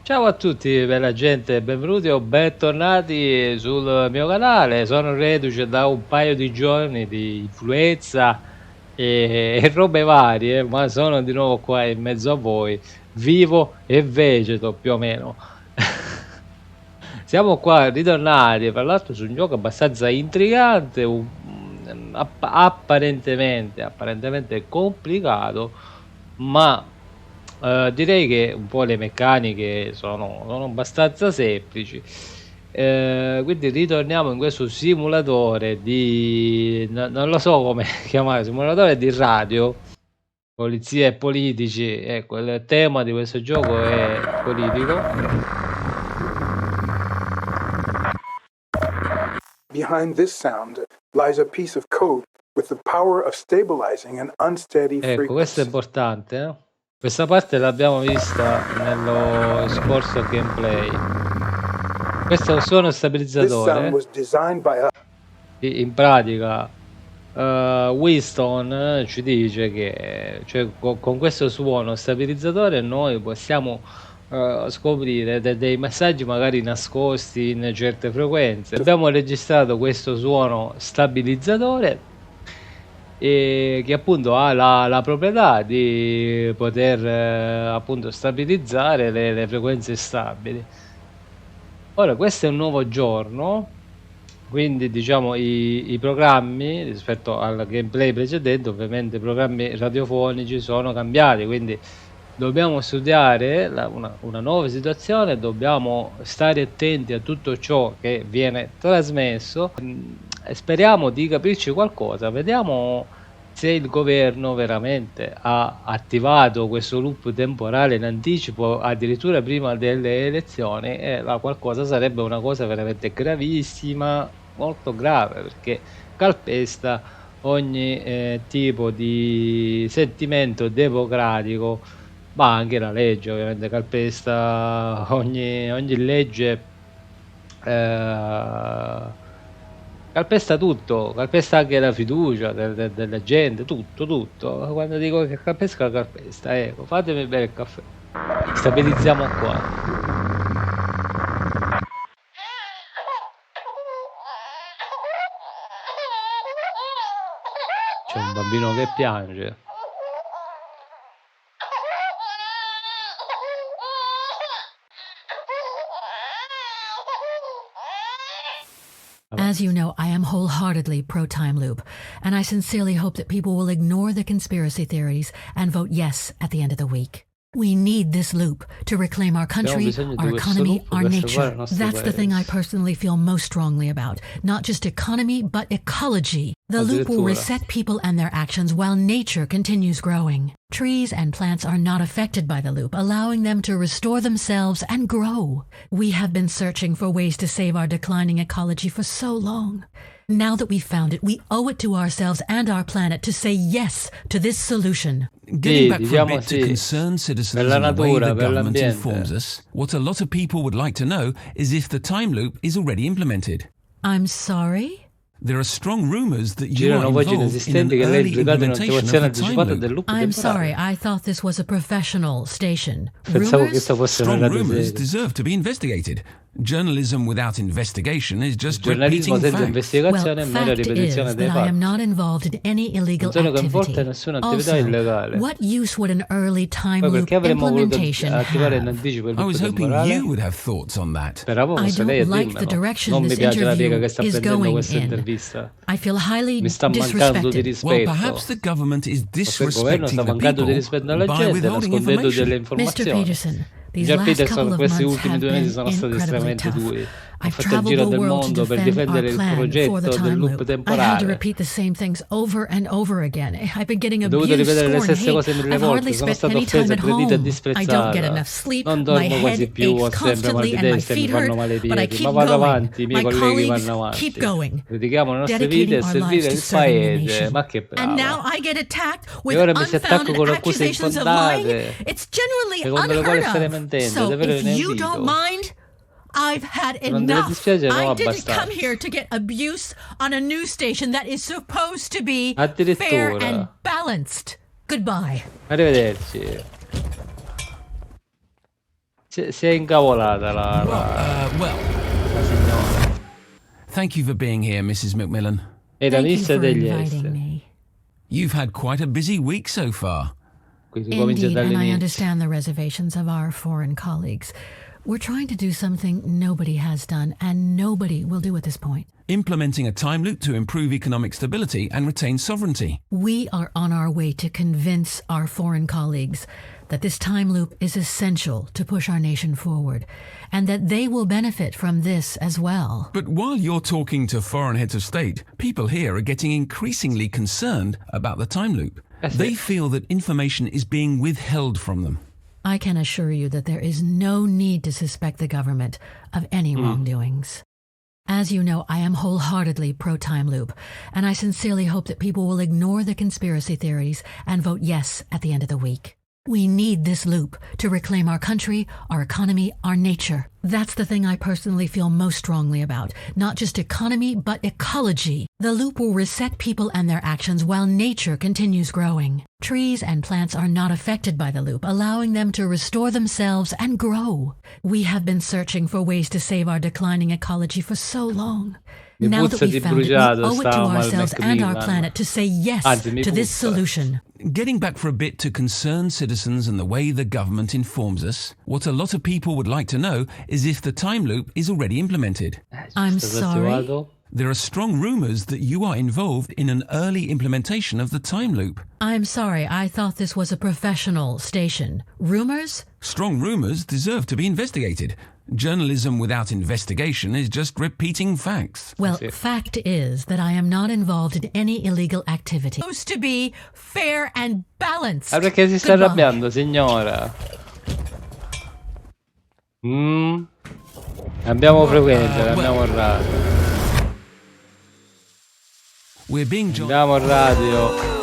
Ciao a tutti bella gente, benvenuti o bentornati sul mio canale. Sono reduce da un paio di giorni di influenza e robe varie, ma sono di nuovo qua in mezzo a voi, vivo e vegeto più o meno. Siamo qua ritornati, tra l'altro, su un gioco abbastanza intrigante, apparentemente complicato, ma direi che un po' le meccaniche sono abbastanza semplici. Quindi ritorniamo in questo simulatore di non lo so come chiamare, simulatore di radio, polizia e politici. Ecco, il tema di questo gioco è politico. Behind this sound lies a piece of code with the power of stabilizing an unsteady Ecco, questo è frequency. importante, Questa parte l'abbiamo vista nello scorso gameplay. Questo è un suono This sound stabilizzatore. was designed by a In pratica, Winston ci dice che, cioè, con questo suono stabilizzatore noi possiamo scoprire dei messaggi magari nascosti in certe frequenze. Abbiamo registrato questo suono stabilizzatore che appunto ha la proprietà di poter appunto stabilizzare le frequenze stabili. Ora questo è un nuovo giorno, quindi diciamo i programmi rispetto al gameplay precedente, ovviamente i programmi radiofonici sono cambiati, quindi dobbiamo studiare una nuova situazione, dobbiamo stare attenti a tutto ciò che viene trasmesso e speriamo di capirci qualcosa. Vediamo se il governo veramente ha attivato questo loop temporale in anticipo, addirittura prima delle elezioni, e la qualcosa sarebbe una cosa veramente gravissima, molto grave, perché calpesta ogni tipo di sentimento democratico, ma anche la legge ovviamente calpesta ogni legge, calpesta tutto, calpesta anche la fiducia della gente, tutto. Quando dico che calpesta, ecco, fatemi bere il caffè. Stabilizziamo qua. C'è un bambino che piange. As you know, I am wholeheartedly pro-time loop, and I sincerely hope that people will ignore the conspiracy theories and vote yes at the end of the week. We need this loop to reclaim our country, our economy, our nature. That's the thing I personally feel most strongly about. Not just economy, but ecology. The loop will reset people and their actions while nature continues growing. Trees and plants are not affected by the loop, allowing them to restore themselves and grow. We have been searching for ways to save our declining ecology for so long. Now that we've found it, we owe it to ourselves and our planet to say yes to this solution. Getting back for a bit to concerned citizens in the way the government informs us, what a lot of people would like to know is if the time loop is already implemented. I'm sorry? There are strong rumors that you are Girano voci involved in an inesistenti che lei early implicata in implementation of un'attivazione the time anticipata loop. del loop I'm sorry, temporale. I thought this was a professional station. Pensavo che Rumors? questa fosse una Strong radio rumors seria. deserve to be investigated. Journalism without investigation is just Giornalismo repeating senza facts. investigazione è Well, mera fact is ripetizione dei that I am fatti. not involved in any illegal Non sono coinvolta in activity. nessuna attività Also, illegale. what use would an early time Poi loop perché avremmo voluto implementation attivare in have? anticipo il I loop was hoping temporale? you would have thoughts on that. Speravo I fosse lei a don't like the dirmelo. direction Non mi this piace la piega interview che sta is prendendo going questa in. intervista. I feel highly Mi sta mancando di disrespected. Well, rispetto. perhaps the government is Forse il governo disrespecting sta the mancando di people rispetto alla by gente, withholding nascondendo delle information. Mr. informazioni. Peterson, these Signor last couple Peterson, of questi months ultimi have 2 mesi been sono stati incredibly estremamente tough. duri. Ho I've fatto il traveled giro the del world to mondo per defend our difendere il plan for the progetto del time loop loop. I had to temporale. repeat the same things over and over again. I've been getting Ho dovuto abused, ripetere le scorn, stesse cose hate. 1000 I've hardly volte, sono spent stato any time offeso, at aggredito e home. I don't get disprezzata. enough sleep. Non My dormo head quasi più, ho aches sempre mal constantly di and my testa e mi feet fanno hurt, male i but I piedi. keep Ma vado going. avanti, i miei My colleghi colleagues vanno keep avanti. going. Dedichiamo le nostre vite Dedicating a our servire lives to il serving the paese. nation. Ma che And now brava. I get attacked E with ora mi si attacca unfounded con accuse accusations of lying. infondate, It's genuinely secondo le quali stai unheard of. mentendo, So davvero if you don't inaudito. mind, I've had Se non te ne enough. dispiace, no, I didn't abbastanza. come here to get abuse on a news station that is supposed to be fair Addirittura. and balanced. Goodbye. Arrivederci. si è incavolata la signora. Thank you for being here, Mrs. Macmillan. E la Thank you lista for degli inviting esteri. me. You've had quite a busy week so far. Quindi comincia Indeed, and I dall'inizio. understand the reservations of our foreign colleagues. We're trying to do something nobody has done and nobody will do at this point. Implementing a time loop to improve economic stability and retain sovereignty. We are on our way to convince our foreign colleagues that this time loop is essential to push our nation forward, and that they will benefit from this as well. But while you're talking to foreign heads of state, people here are getting increasingly concerned about the time loop. They feel that information is being withheld from them. I can assure you that there is no need to suspect the government of any wrongdoings. As you know, I am wholeheartedly pro-time loop, and I sincerely hope that people will ignore the conspiracy theories and vote yes at the end of the week. We need this loop to reclaim our country, our economy, our nature. That's the thing I personally feel most strongly about. Not just economy, but ecology. The loop will reset people and their actions while nature continues growing. Trees and plants are not affected by the loop, allowing them to restore themselves and grow. We have been searching for ways to save our declining ecology for so long. Now that we've found it, we owe it to ourselves and our planet to say yes to this solution. Getting back for a bit to concerned citizens and the way the government informs us, what a lot of people would like to know is if the time loop is already implemented. I'm sorry. There are strong rumours that you are involved in an early implementation of the time loop. I'm sorry, I thought this was a professional station. Rumors? Strong rumours deserve to be investigated. Journalism without investigation is just repeating facts. Well, fact is that I am not involved in any illegal activity. Supposed to be fair and balanced. Ah, perché si sta arrabbiando, signora? Abbiamo frequenza, andiamo al radio. We're being andiamo al radio.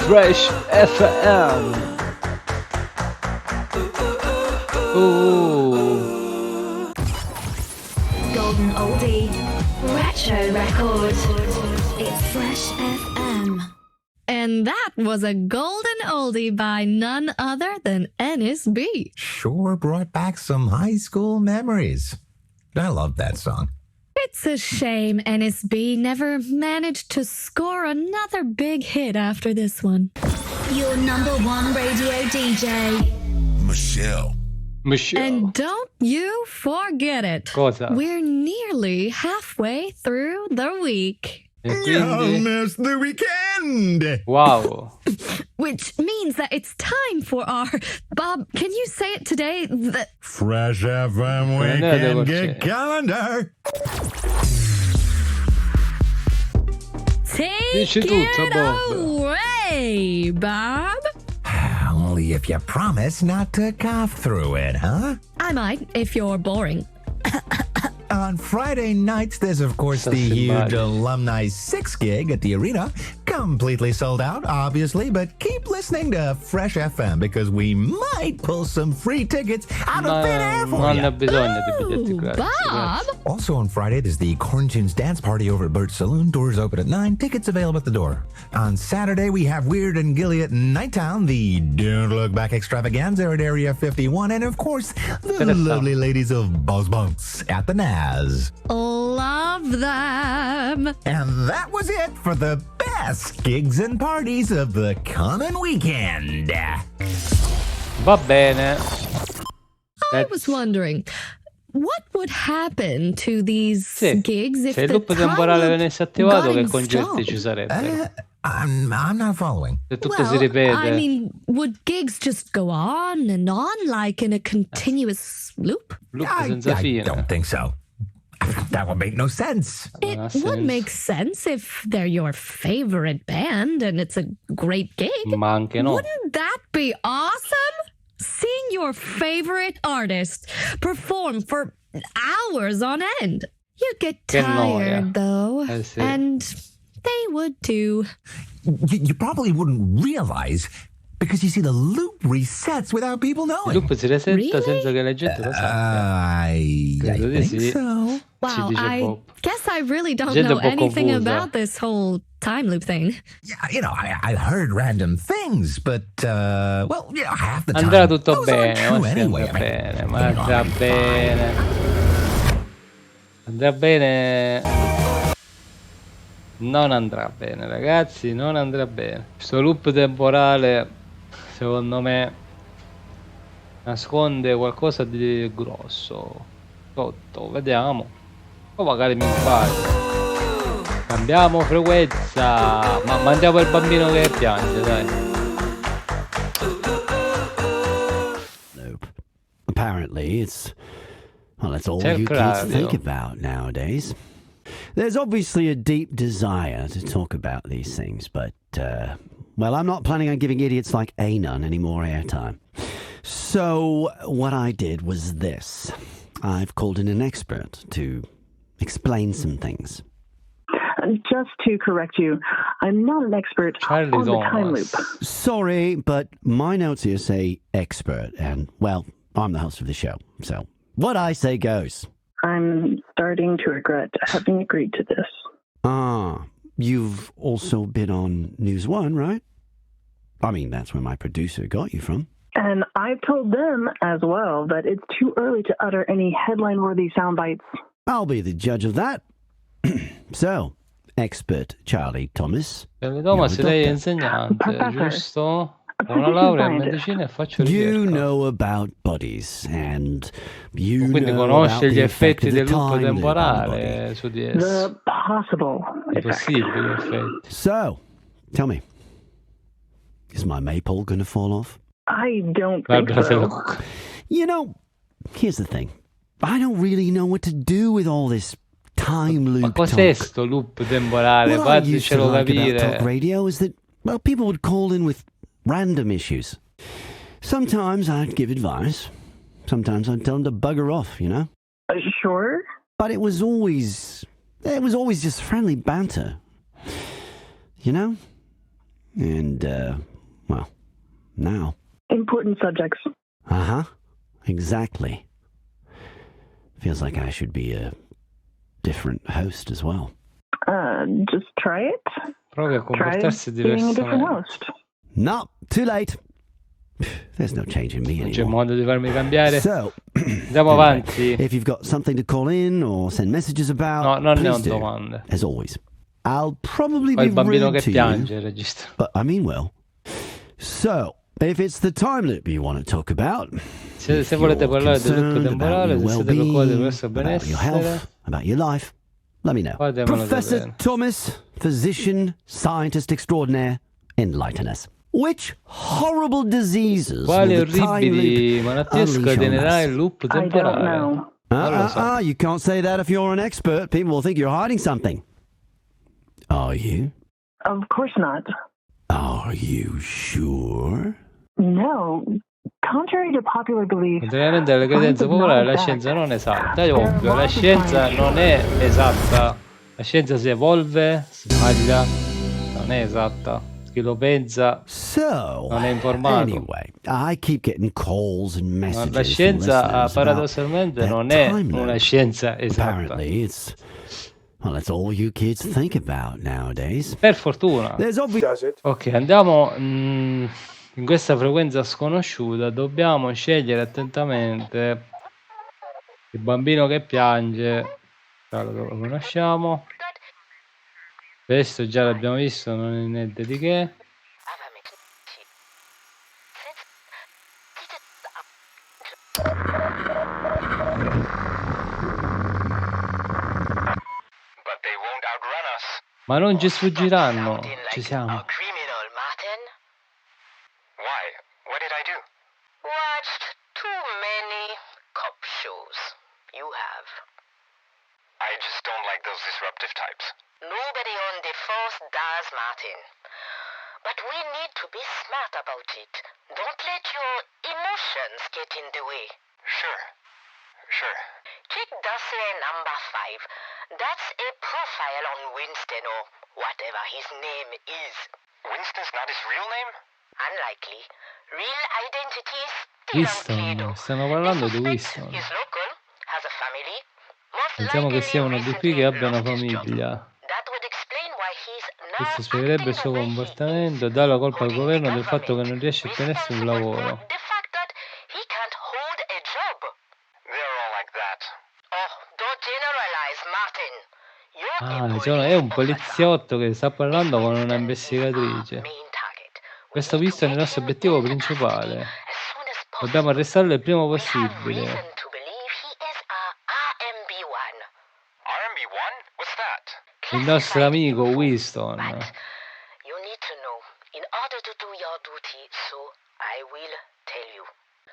Fresh FM. Ooh. Golden oldie, retro record. It's Fresh FM. And that was a golden oldie by none other than NSB. Sure brought back some high school memories. I love that song. It's a shame NSB never managed to score another big hit after this one. Your number one radio DJ. Michelle. And don't you forget it. Cosa? We're nearly halfway through the week. Almost the weekend. Wow. Which means that it's time for our... Bob, can you say it today? Fresh FM Weekend Gig Calendar. Take it away, Bob. Only if you promise not to cough through it, huh? I might, if you're boring. On Friday nights, there's, of course, the huge Alumni 6 gig at the arena. Completely sold out, obviously, but keep listening to Fresh FM because we might pull some free tickets out of thin air for you. Bob! Also on Friday, there's the Corn Tunes Dance Party over at Bert's Saloon. Doors open at 9. Tickets available at the door. On Saturday, we have Weird and Gilly at Nighttown, the Don't Look Back extravaganza at Area 51, and, of course, the lovely ladies of Buzz Bunks at the Naz. Love them. And that was it for the best gigs and parties of the coming weekend. Va bene. I was wondering, what would happen to these gigs if se il loop temporale venisse attivato, che concetti ci sarebbero? I'm not following. Se tutto si ripete. I mean, would gigs just go on and on like in a continuous loop? Loop senza fine. I don't think so. That would make no sense. It would make sense if they're your favorite band and it's a great gig. Ma anche no. Wouldn't that be awesome? Seeing your favorite artist perform for hours on end. You'd get tired, though. And they would too. You probably wouldn't realize, Because you see, the loop resets without people Il knowing. loop si resetta Really? senza che la gente lo sappia. I Credo di think sì. so. Ci Wow, dice I Bob. guess I really don't Gente know un po' anything confusa. about this whole time loop thing. Yeah, I've heard random things, but, well, half the time. Andrà tutto those aren't bene, true ma sì, anyway. andrà I mean, bene, ma andrà bene. Andrà bene. Non andrà bene, ragazzi, non andrà bene. Questo loop temporale, secondo me, nasconde qualcosa di grosso. Sotto, vediamo. O magari mi sbaglio. Cambiamo frequenza. Ma mandiamo il bambino che piange, dai. Nope. Apparently, that's all you kids think about nowadays. There's obviously a deep desire to talk about these things, but, well, I'm not planning on giving idiots like Anon any more airtime. So, what I did was this. I've called in an expert to explain some things. Just to correct you, I'm not an expert on the time loop. Sorry, but my notes here say expert, and, well, I'm the host of the show, so what I say goes. I'm starting to regret having agreed to this. Ah, you've also been on News One, right? I mean, that's where my producer got you from. And I've told them as well that it's too early to utter any headline-worthy sound bites. I'll be the judge of that. So, expert Charlie Thomas. Charlie Thomas, lei è insegnante, giusto? Ho una laurea in medicina e faccio ricerca. You know about bodies, and you Quindi know conosce about gli the effetti effect of del the loop time loop on the temporale body. su di esso. The possible I effect. possibili effetti. So, tell me, is my maypole going to fall off? I don't think so. You know, here's the thing. I don't really know what to do with all this time loop. Ma cos'è sto loop temporale? What I used to Fatecelo like about talk capire. radio is that, well, people would call in with random issues. Sometimes I'd give advice. Sometimes I'd tell them to bugger off, you know? Sure. But it was always just friendly banter. You know? And, well, now. Important subjects. Uh-huh. Exactly. Feels like I should be a different host as well. Just try it. Provi a Try comportarsi being a different diversamente. host. No, too late. There's no change in me Non c'è anymore. modo di farmi cambiare. So, Andiamo avanti. if you've got something to call in or send messages about, No, non ne ho please do. domande. As always. I'll probably Poi be il bambino rude che to piange, you, registra. but I mean well. So, if it's the time loop you want to talk about, Se if volete you're parlare del loop concerned temporale, about se your siete preoccupati per il well-being, vostro about your benessere, health, about your life, let me know. fatemelo Professor sapere. Thomas, physician, scientist extraordinaire, enlighten us. Which horrible diseases Quali will the time orribili loop malattie unleash on scatenerà us? il loop I don't temporale? know. Non lo so. You can't say that if you're an expert. People will think you're hiding something. Are you? Of course not. Are you sure? No. Contrary to popular belief, Contrariamente alle credenze popolari, la scienza non è esatta. È ovvio, la scienza non è esatta. La scienza si evolve, sbaglia, non è esatta. Chi lo pensa So, non è informato. anyway, I keep getting calls and Ma messages la from scienza listeners paradossalmente about non that è time una loop. scienza esatta. Apparently, that's all you kids think about nowadays. Per fortuna. There's Does it? Ok, andiamo in questa frequenza sconosciuta. Dobbiamo scegliere attentamente il bambino che piange. Allora, lo conosciamo. Questo già l'abbiamo visto, non è niente di che. Ma non ci sfuggiranno, ci siamo. Nobody on the force does, Martin. But we need to be smart about it. Don't let your emotions get in the way. Sure. Check dossier number 5. That's a profile on Winston or whatever his name is. Winston's not his real name? unlikely. Real identity is still Winston, unclear. stanno parlando di Winston. He's local, has a family, most Pensiamo che likely sia uno di qui che recently abbia una lost his job. famiglia. That would explain why he's Questo now spiegherebbe il acting the suo way he comportamento e is. dà la colpa al Holding the governo del fatto che government non riesce a tenersi un responsible for lavoro. the fact that he can't hold a job. They're all like that. Oh, don't generalize, Martin. You're È un poliziotto che sta parlando con una investigatrice. Questo visto è il nostro obiettivo principale. Dobbiamo arrestarlo il prima possibile. Il nostro amico Winston. You need to know in order to do your duty, so I will tell you.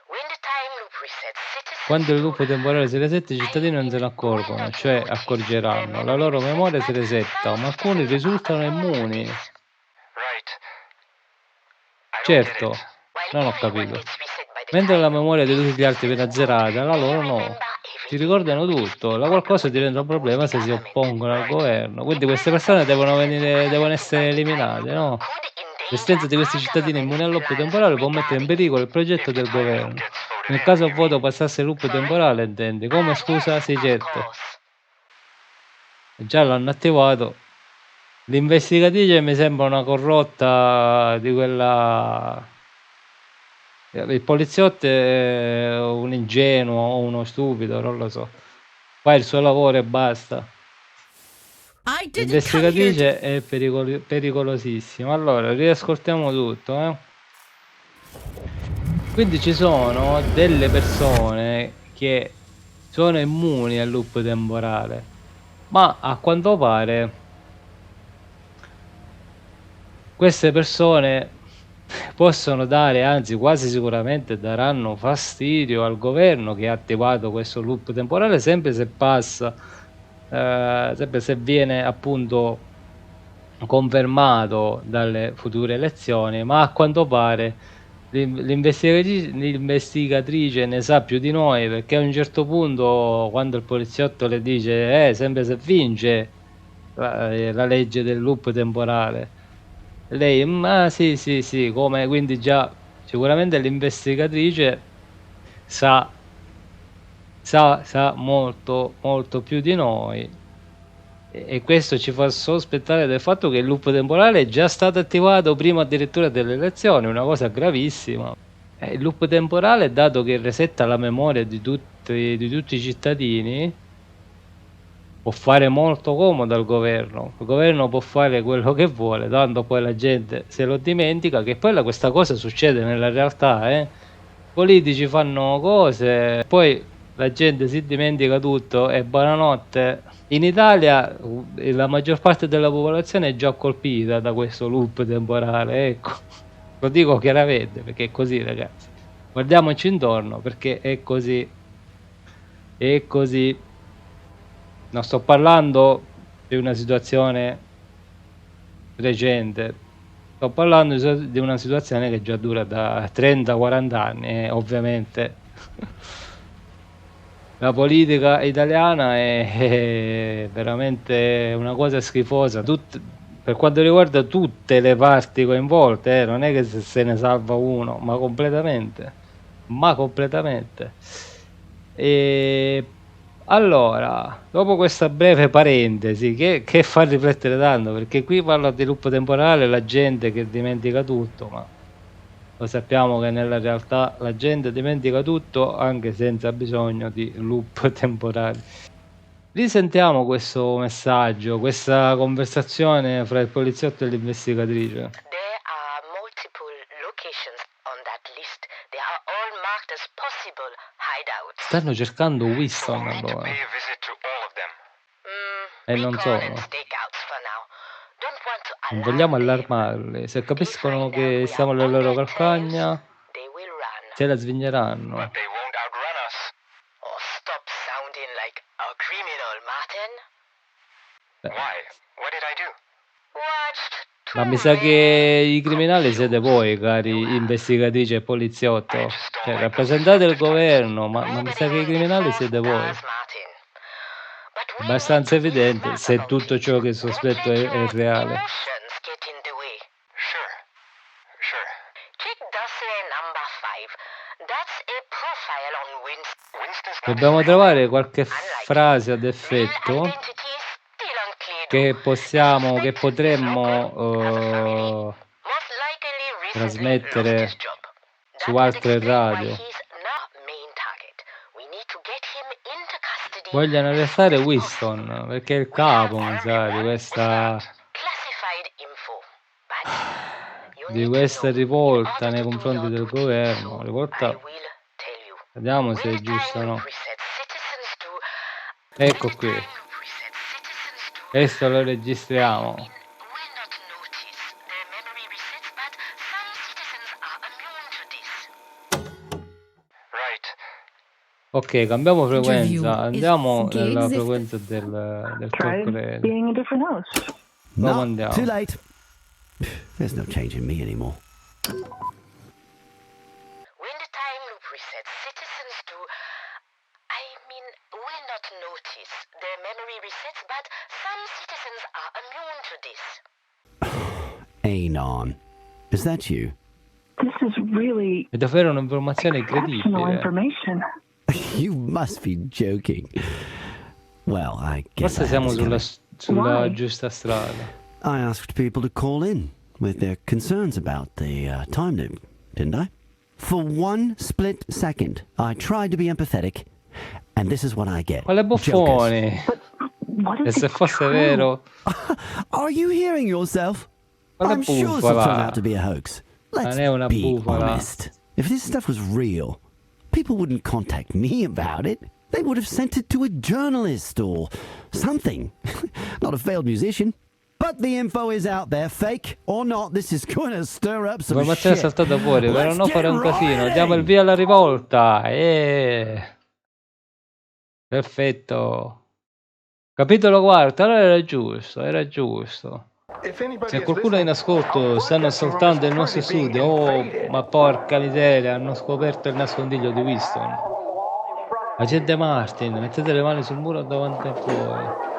When the time loop resets, citizens Quando il loop temporale si resetta, i cittadini non se ne accorgono, cioè accorgeranno. La loro memoria si resetta, ma alcuni risultano immuni. Certo, non ho capito. Mentre la memoria di tutti gli altri viene azzerata, la loro no. Si ricordano tutto. La qualcosa diventa un problema se si oppongono al governo. Quindi queste persone devono essere eliminate, no? L'esistenza di questi cittadini immuni al loop temporale può mettere in pericolo il progetto del governo. Nel caso il voto passasse il loop temporale, intendi? Come, scusa? Sì, certo. Già l'hanno attivato. L'investigatrice mi sembra una corrotta di quella... Il poliziotto è un ingenuo o uno stupido, non lo so. Fa il suo lavoro e basta. L'investigatrice è pericolosissima. Allora, riascoltiamo tutto, Quindi ci sono delle persone che sono immuni al loop temporale, ma a quanto pare queste persone possono dare, anzi quasi sicuramente daranno fastidio al governo che ha attivato questo loop temporale, sempre se passa, sempre se viene appunto confermato dalle future elezioni, ma a quanto pare l'investigatrice ne sa più di noi, perché a un certo punto, quando il poliziotto le dice sempre se vince la legge del loop temporale, lei sì, come, quindi già sicuramente l'investigatrice sa molto più di noi, e questo ci fa sospettare del fatto che il loop temporale è già stato attivato prima addirittura delle elezioni, una cosa gravissima. Il loop temporale, dato che resetta la memoria di tutti i cittadini, può fare molto comodo al governo. Il governo può fare quello che vuole, tanto poi la gente se lo dimentica, che poi questa cosa succede nella realtà, I politici fanno cose, poi la gente si dimentica tutto e buonanotte. In Italia la maggior parte della popolazione è già colpita da questo loop temporale, ecco. Lo dico chiaramente perché è così, ragazzi. Guardiamoci intorno, perché è così. È così. Non sto parlando di una situazione recente, sto parlando di una situazione che già dura da 30-40 anni, e ovviamente la politica italiana è veramente una cosa schifosa, per quanto riguarda tutte le parti coinvolte, non è che se ne salva uno, ma completamente. E allora, dopo questa breve parentesi che fa riflettere tanto, perché qui parla di loop temporale, la gente che dimentica tutto, ma lo sappiamo che nella realtà la gente dimentica tutto anche senza bisogno di loop temporali. Risentiamo questo messaggio, questa conversazione fra il poliziotto e l'investigatrice. There are multiple locations on that list. They are all marked as possible hideouts. Stanno cercando Winston allora. E non sono. Non vogliamo allarmarli. Se capiscono che siamo alla loro calcagna, se la svigneranno. Oh, stop sounding like a criminal, Martin. Why? What did I do? Watched. Ma mi sa che i criminali siete voi, cari investigatrici e poliziotto. Cioè, rappresentate il governo, ma mi sa che i criminali siete voi. Abbastanza evidente se tutto ciò che sospetto è reale. check dossier number 5. That's a profile on Winston's. Dobbiamo trovare qualche frase ad effetto che potremmo trasmettere su altre radio. Vogliono arrestare Winston perché è il capo, mi sa, di questa rivolta nei confronti del governo. Rivolta, vediamo se è giusto o no. Ecco qui. Questo lo registriamo. Ok, cambiamo frequenza, andiamo nella frequenza del corso. Come andiamo? Too late. There's no change in me anymore. When the time loop resets, citizens will not notice their memory resets, but some citizens are immune to this. Anon, is that you? This is really È davvero un'informazione incredibile. You must be joking. Well, I guess Forse siamo sulla giusta strada. I asked people to call in with their concerns about the time loop, didn't I? For one split second, I tried to be empathetic, and this is what I get. Quale buffoni! E se fosse vero? Are you hearing yourself? Quale I'm sure this will turn out bufala! to be a hoax. Let's Non è una be bufala. honest. If this stuff was real, people wouldn't contact me about it. They would have sent it to a journalist or something. Not a failed musician. But the info is out there, fake or not. This is going to stir up some L'informazione è shit. saltata fuori, per Let's non fare un get casino. rioting. Diamo il via alla rivolta. Perfetto. Capitolo quarto, allora era giusto, era giusto. Se qualcuno è in ascolto, stanno ascoltando il nostro studio. Oh, ma porca miseria, hanno scoperto il nascondiglio di Winston. Agente Martin, mettete le mani sul muro davanti a voi.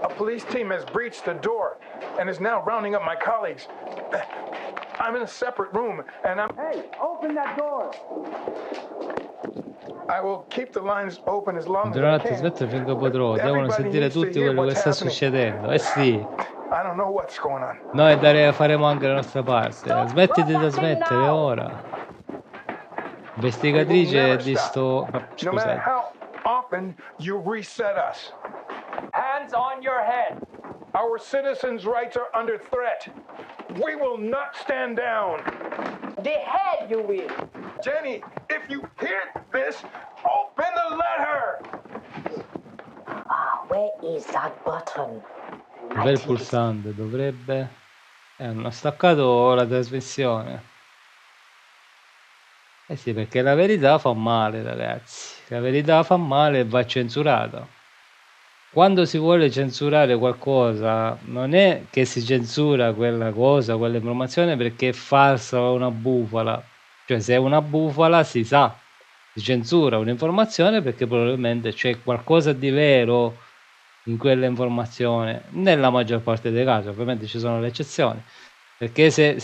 A police team has breached the door and is now rounding up my colleagues. I'm in a separate room and I'm... Hey, open that door! I will keep the lines open as long as I can. Aspetta finché potrò, devono sentire tutti quello che sta succedendo. Eh sì, I don't know what's going on. noi faremo anche la nostra parte. Smettiti di smettere ora. Investigatrice di sto... No matter Scusate. how often you reset us. Hands on your head. Our citizens' rights are under threat. We will not stand down. The head you will. Jenny, if you hear this, open the letter. Where is that button? Bel pulsante, dovrebbe... hanno staccato la trasmissione. Eh sì, perché la verità fa male, ragazzi. La verità fa male e va censurata. Quando si vuole censurare qualcosa, non è che si censura quella cosa, quell'informazione perché è falsa o una bufala. Cioè, se è una bufala si sa, si censura un'informazione perché probabilmente c'è qualcosa di vero in quella informazione. Nella maggior parte dei casi, ovviamente ci sono le eccezioni. Perché se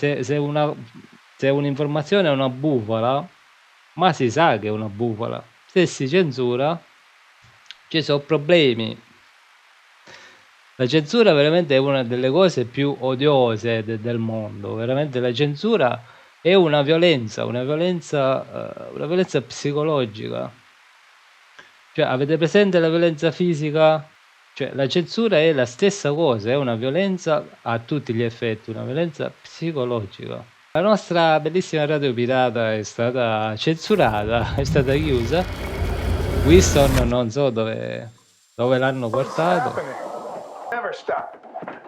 un'informazione è una bufala, ma si sa che è una bufala, se si censura ci sono problemi. La censura veramente è una delle cose più odiose del mondo. Veramente la censura è una violenza psicologica. Cioè, avete presente la violenza fisica? Cioè, la censura è la stessa cosa, è una violenza a tutti gli effetti, una violenza psicologica. La nostra bellissima radio pirata è stata censurata, è stata chiusa. Winston non so dove l'hanno portato. Never stop.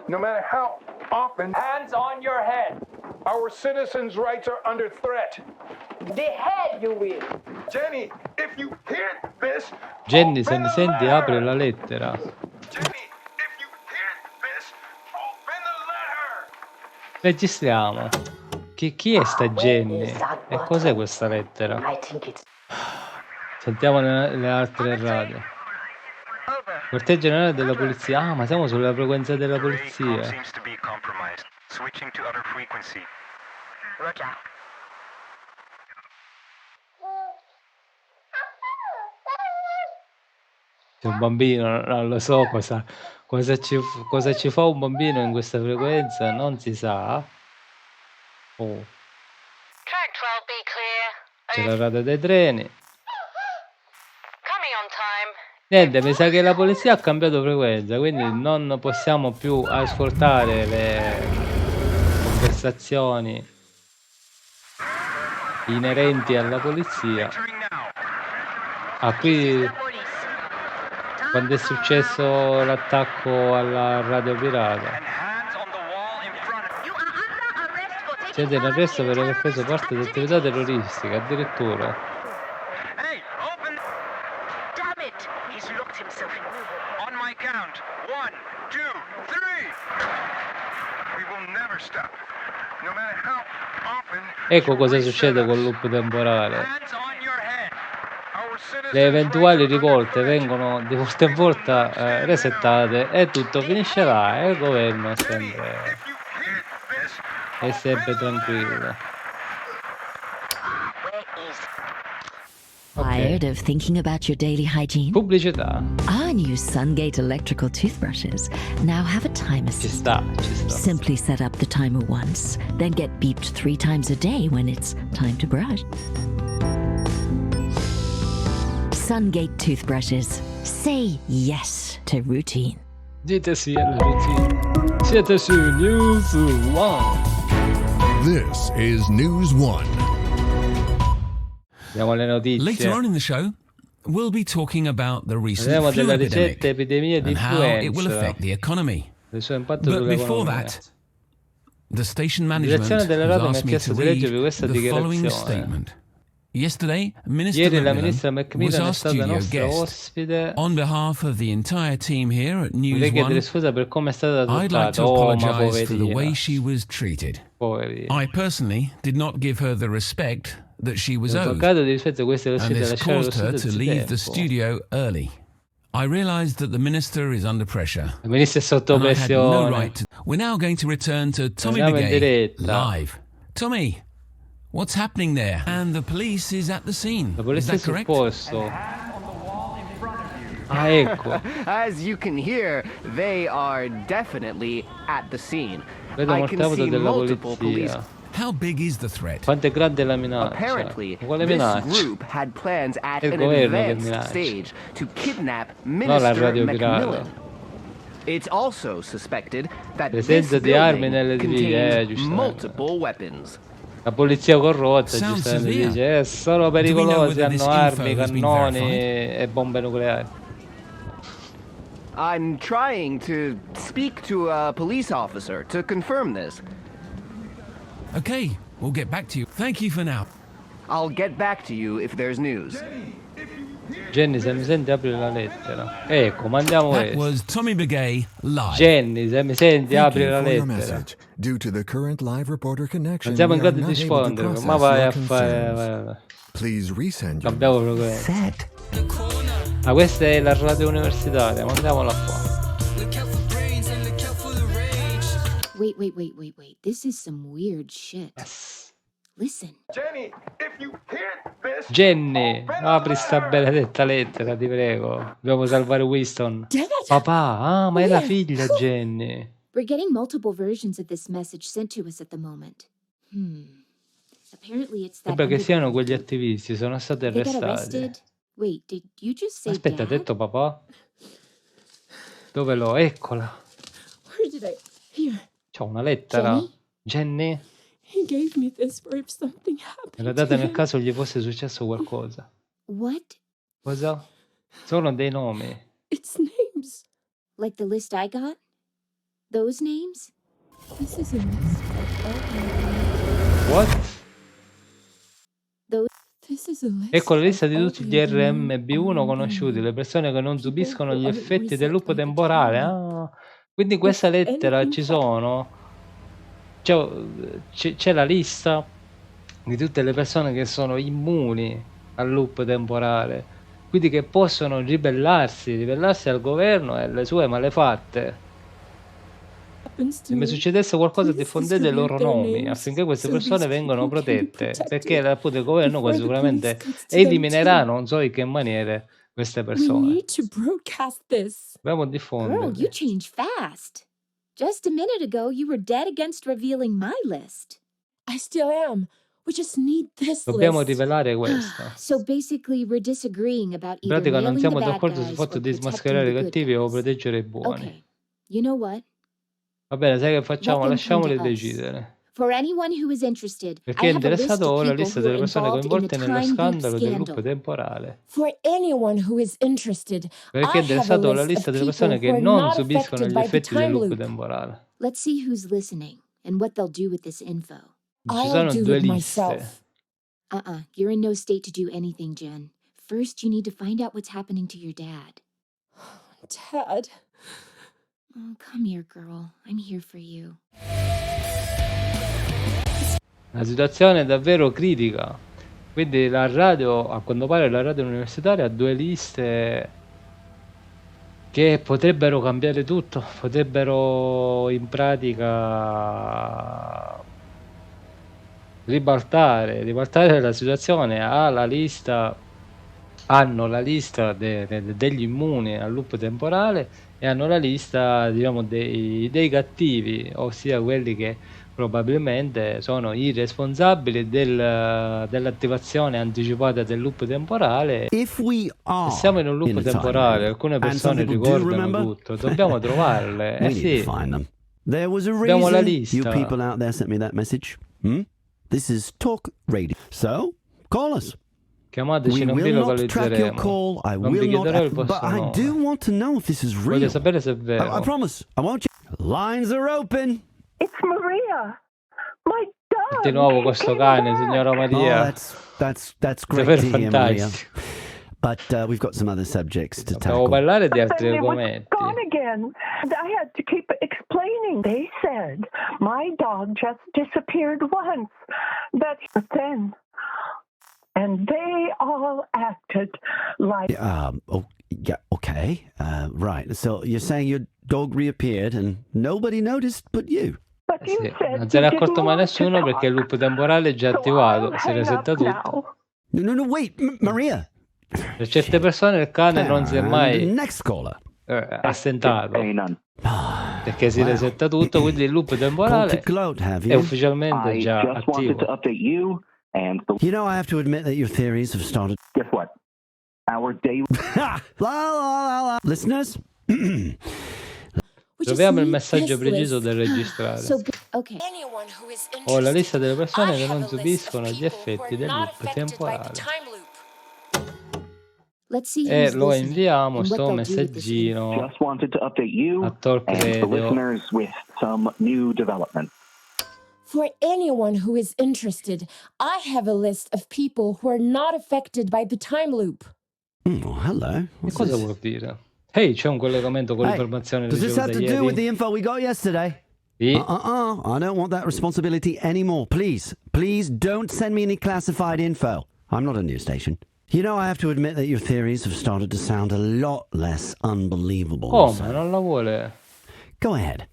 No matter how often. Hands on your head. Our citizens' rights are under threat. The head you will. Jenny, if you hear this. Jenny, se mi senti, apri la lettera. Jenny, if you hear this, open the letter. Registriamo. Chi è sta Jenny? E cos'è questa lettera? Sentiamo le altre radio. Over. Quartier generale della polizia. Ah, ma siamo sulla frequenza della polizia. C'è un bambino, non lo so cosa ci fa un bambino in questa frequenza, non si sa. Oh. C'è la rata dei treni. Niente, mi sa che la polizia ha cambiato frequenza, quindi non possiamo più ascoltare le conversazioni inerenti alla polizia. Ah, qui quando è successo l'attacco alla radio pirata. Siete in arresto per aver preso parte ad attività terroristiche, addirittura. Ecco cosa succede col loop temporale. Le eventuali rivolte vengono di volta in volta resettate e tutto finisce là e il governo è sempre tranquillo. Tired of thinking about your daily hygiene? Pubblicità. Our new Sungate electrical toothbrushes now have a time assistant. Ci sta. Simply set up the timer once, then get beeped 3 times a day when it's time to brush. Sungate toothbrushes. Say yes to routine. Dite sì alla routine. Siete su News One. This is News One. Andiamo alle notizie. Later on in the show, we'll be talking about the recent Parliamo flu della epidemic recente epidemia di and how it will influenza. affect the economy. Il suo impatto But before sull'economia. that, the station La management direzione della radio mi has ha asked me chiesto to di leggervi read questa the following dichiarazione. statement. Yesterday, Minister Ieri la Macmillan ministra was Macmillan è our stata studio nostra guest. ospite. On behalf of the entire team here at News Vorrei chiedere One, scusa per come è stata I'd like trattata. to Oh, ma apologize for the way poverina. she was treated. Poverina. I personally did not give her the respect that she was Ho owed, toccato di rispetto, questo è lo and studio da this lasciare lo caused her studio to leave the tempo. studio early. I realized that the minister is under pressure. Il ministro è sotto And I had no pressione. right to... We're now going to return to Tommy Andiamo in Begay diretta. live. Tommy, what's happening there? And the police is at the scene. La Is polizia è that sul correct? posto. Ah, ecco. As you can hear, they are definitely at the scene. Vedo I molte can auto see della multiple police. polizia. How big is the threat? Quanto è grande la minaccia? Apparently, Quale this minaccia? group had plans at È il an governo che advanced minaccia. stage to kidnap Non la Minister radio Macmillan. pirata. It's also suspected that this Presenza di armi building nelle vie, contains giustamente. multiple weapons. La polizia corrotta, Sounds giustamente severe. dice, sono Do we know pericolosi, whether this hanno armi, info has been cannoni verified? e bombe nucleari. I'm trying to speak to a police officer to confirm this. Okay, we'll get back to you. Thank you for now. I'll get back to you if there's news. Jenny, se mi senti apri la lettera. Ecco, mandiamo That questo. was Tommy Begay live. Jenny, se mi senti Thank apri you la for your lettera. message. Due to the current live reporter connection, Non siamo we in are grado di not able to rispondere, process ma vai your a fare... concerns. Please resend your Cambiamo frequenza. Set. Ah, questa è la radio universitaria, mandiamola qua. Wait. This is some weird shit. Listen. Jenny, if you hear this, Jenny, apri sta benedetta lettera, ti prego. Dobbiamo salvare Winston. Papà, ah, ma è la figlia Jenny. We're getting multiple versions of this message sent to us at the moment. Apparently it's that Sembra che siano underground quegli group. attivisti, sono stati They got arrestati. arrested. Wait, did you just say Aspetta, ha dad? detto papà? Dove l'ho? Eccola. Where did I? Here. C'ho una lettera. Jenny? He gave me this for if something Me happened. l'ha data to nel him. caso gli fosse successo qualcosa. What? Cosa? Sono dei nomi. It's names. Like the list I got? Those names? This is a list of What? This is a list. Ecco la lista di of tutti gli all the RMB1 conosciuti, le persone che non subiscono gli effetti del loop temporale. Ah, quindi questa lettera ci sono. C'è la lista di tutte le persone che sono immuni al loop temporale. quindi che possono ribellarsi al governo e alle sue malefatte. Se mi succedesse qualcosa, diffondete i loro nomi affinché queste persone vengano protette, perché appunto il governo poi sicuramente eliminerà non so in che maniere queste persone. Dobbiamo Girl, you diffonderli. change fast. Just a minute ago, you were dead against revealing my list. I still am. We just need this Dobbiamo list. rivelare questa. So basically, we're disagreeing about In either pratica non nailing the siamo bad d'accordo sul guys fatto or di protecting smascherare the i good cattivi o guys. proteggere i buoni. Okay, you know what? Va bene, sai che Let facciamo? them come Lasciamoli to us. decidere. For anyone who is interested, Per chi I è have a list interessato of ho la people lista who are delle persone involved in the coinvolte nello time loop scandalo del loop scandal. temporale. For anyone who is interested, Per chi è I have a interessato ho la list lista of delle people persone who che are non not subiscono affected gli by the effetti del time loop loop. temporale. Let's see who's listening and what they'll do with this info. Ci I'll sono do due it liste. myself. You're in no state to do anything, Jen. First, you need to find out what's happening to your dad. Dad. Oh, come here, girl. I'm here for you. La situazione è davvero critica. Quindi la radio, a quanto pare la radio universitaria ha due liste che potrebbero cambiare tutto, potrebbero in pratica ribaltare la situazione. Hanno la lista degli immuni al loop temporale e hanno la lista, diciamo, dei cattivi, ossia quelli che probabilmente sono i responsabili dell'attivazione anticipata del loop temporale. Se siamo in un loop temporale, alcune persone ricordano tutto, dobbiamo trovarle. Sì, There was a abbiamo la reason you lista. people out there sent me that message. This is Talk Radio. So, call us. Chiamateci, We non vi will not track your localizzeremo. call. I Non vi will not. chiederò il But vostro I do nome. want to know if this is Voglio real. sapere se è vero. I promise. I won't. Lines are open. It's Maria. My dog. Di nuovo questo cane, signora Oh, Maria. that's great Davvero to hear, Maria. fantastico. But we've got some other subjects to Dobbiamo tackle. parlare di altri Then it was argomenti. gone again. And I had to keep explaining. They said my dog just disappeared once. But then, and they all acted like. Oh, yeah, okay. Right. So you're saying your dog reappeared and nobody noticed but you? But you Sì, said non se ne è you accorto didn't mai want to nessuno perché il talk. loop temporale è già So attivato, I'll si hang resetta up tutto. now. No, wait, Maria. Per certe persone il cane non si è And mai next caller. assentato perché si Wow. resetta tutto, quindi il loop Called to temporale gloat, have è you? ufficialmente già attivo. You know, I have to admit that your theories have started. Guess what? Our day. Listeners, Troviamo il messaggio preciso da registrare. Okay. Ho la lista delle persone che non subiscono gli effetti del loop temporale. Let's see E who's lo listening inviamo and what sto they'll do with this messaggino Just wanted to update you a Talk and the Radio. listeners with some new developments. For anyone who is interested, I have a list of people who are not affected by the time loop. oh, hello. Che What's cosa this? vuol dire? Ehi, c'è un collegamento con Hey, l'informazione does this have ricevuta to do with the ieri? info we got yesterday? Sì. I don't want that responsibility anymore. Please don't send me any classified info. I'm not a news station. You know, I have to admit that your theories have started to sound a lot less unbelievable. Come? Non la vuole? Go ahead.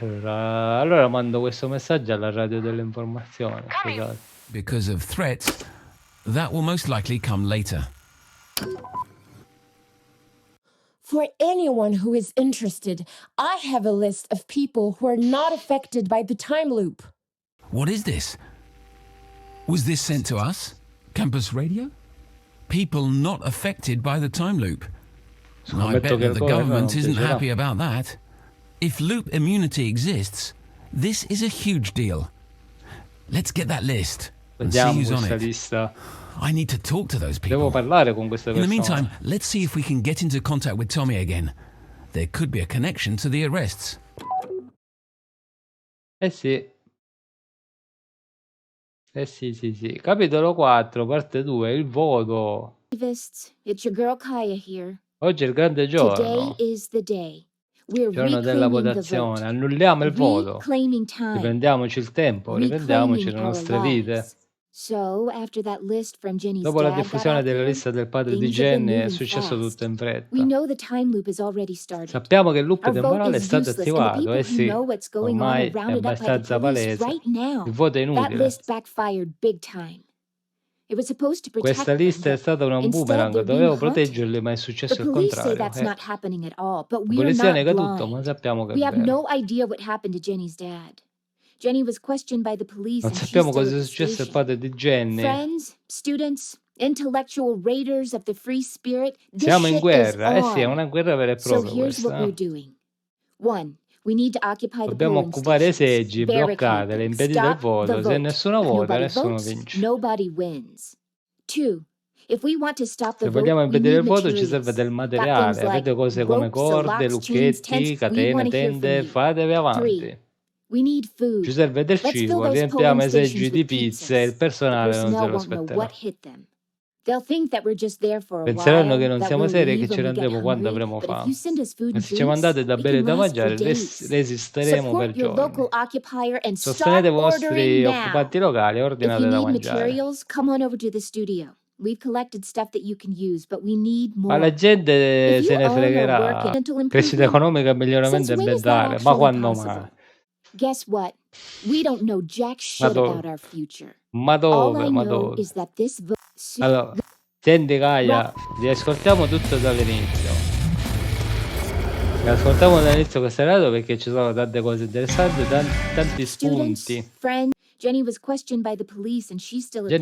Allora mando questo messaggio alla radio dell'informazione. Scusate. Because of threats, that will most likely come later. For anyone who is interested, I have a list of people who are not affected by the time loop. What is this? Was this sent to us? Campus radio? People not affected by the time loop. I bet Scommetto che that il the governo non government isn't piacerà. happy about that. If loop immunity exists, this is a huge deal. Let's get that list and see Vediamo who's on questa it. lista. I need to talk to those Devo people. parlare con queste In the persone. meantime, let's see if we can get into contact with Tommy again. There could be a connection to the arrests. Eh sì. Eh sì. Capitolo 4, parte 2, il voto. Activists, it's your girl Kaya here. Oggi è il grande Today giorno. is the day. We're Giorno della reclaiming the votazione. vote. Annulliamo il voto. Reclaiming time. Riprendiamoci il tempo, riprendiamoci le Reclaiming our nostre vite. lives. Dopo la diffusione della lista del padre di Jenny è successo tutto in fretta. Sappiamo che il loop temporale è stato attivato, eh sì, ormai è abbastanza palese. Il voto è inutile. Questa lista è stata un boomerang, dovevo proteggerli, ma è successo il contrario. La polizia nega tutto, ma sappiamo che è vero. Non sappiamo cosa è successo al padre di Jenny. Siamo in guerra, eh sì, è una guerra vera e propria questa. Dobbiamo occupare i seggi, bloccatele, impedite il voto. Se nessuno vota, nessuno vince. Se vogliamo impedire il voto ci serve del materiale. Avete cose come corde, lucchetti, catene, tende, fatevi avanti. Ci serve del cibo, riempiamo i seggi di pizza e il personale non se lo aspetterà. Penseranno che non siamo seri e che ci rendiamo quando avremo fame. Ma se ci mandate da bere e da mangiare, resisteremo per giorni. Sostenete i vostri occupanti locali e ordinate da mangiare. Ma la gente se ne fregherà. Crescita economica e miglioramento ambientale, ma quando mai? Ma dove? Allora, senti Gaia, riascoltiamo tutto dall'inizio. Riascoltiamo dall'inizio questa radio perché ci sono tante cose interessanti, tanti spunti. Jenny è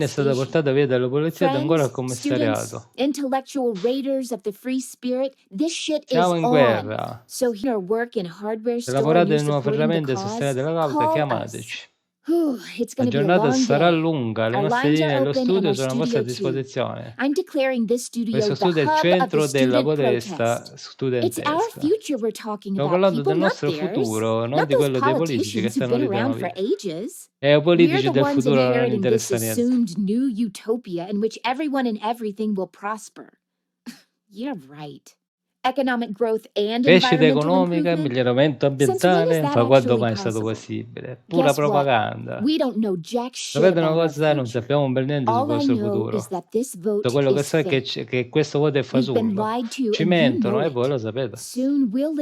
stata portata via dalla polizia ed ancora al commissariato. Siamo in guerra. Se lavorate nel nuovo ferramenta e sostenete la causa, chiamateci. La giornata sarà lunga, le nostre linee dello studio sono a vostra disposizione. Questo studio è il centro della potestà studentesca. Stiamo parlando del nostro futuro, non di quello dei politici che stanno ridendo via. E i politici del futuro non interessa niente. Crescita economica e miglioramento ambientale, ma quando mai è stato possibile? Pura propaganda. Sapete una cosa? Non sappiamo per niente sul vostro futuro. Tutto quello che so è che questo voto è fasullo. Ci mentono e voi lo sapete.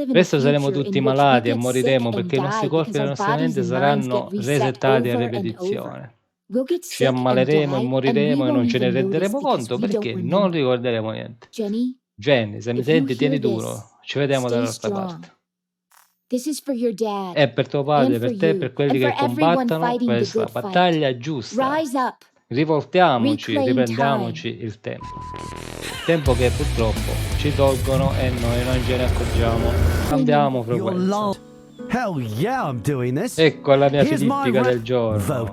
Presto saremo tutti malati e moriremo perché i nostri corpi e le nostre menti saranno resettati a ripetizione. Ci ammaleremo e moriremo e non ce ne renderemo conto perché non ricorderemo niente. Jenny, se mi senti, tieni duro. Ci vediamo dall'altra parte. È per tuo padre, per te e per quelli che combattono questa battaglia giusta. Rivoltiamoci, riprendiamoci il tempo. Il tempo che purtroppo ci tolgono e noi non ce ne accorgiamo. Cambiamo frequenza. Ecco la mia filippica del giorno.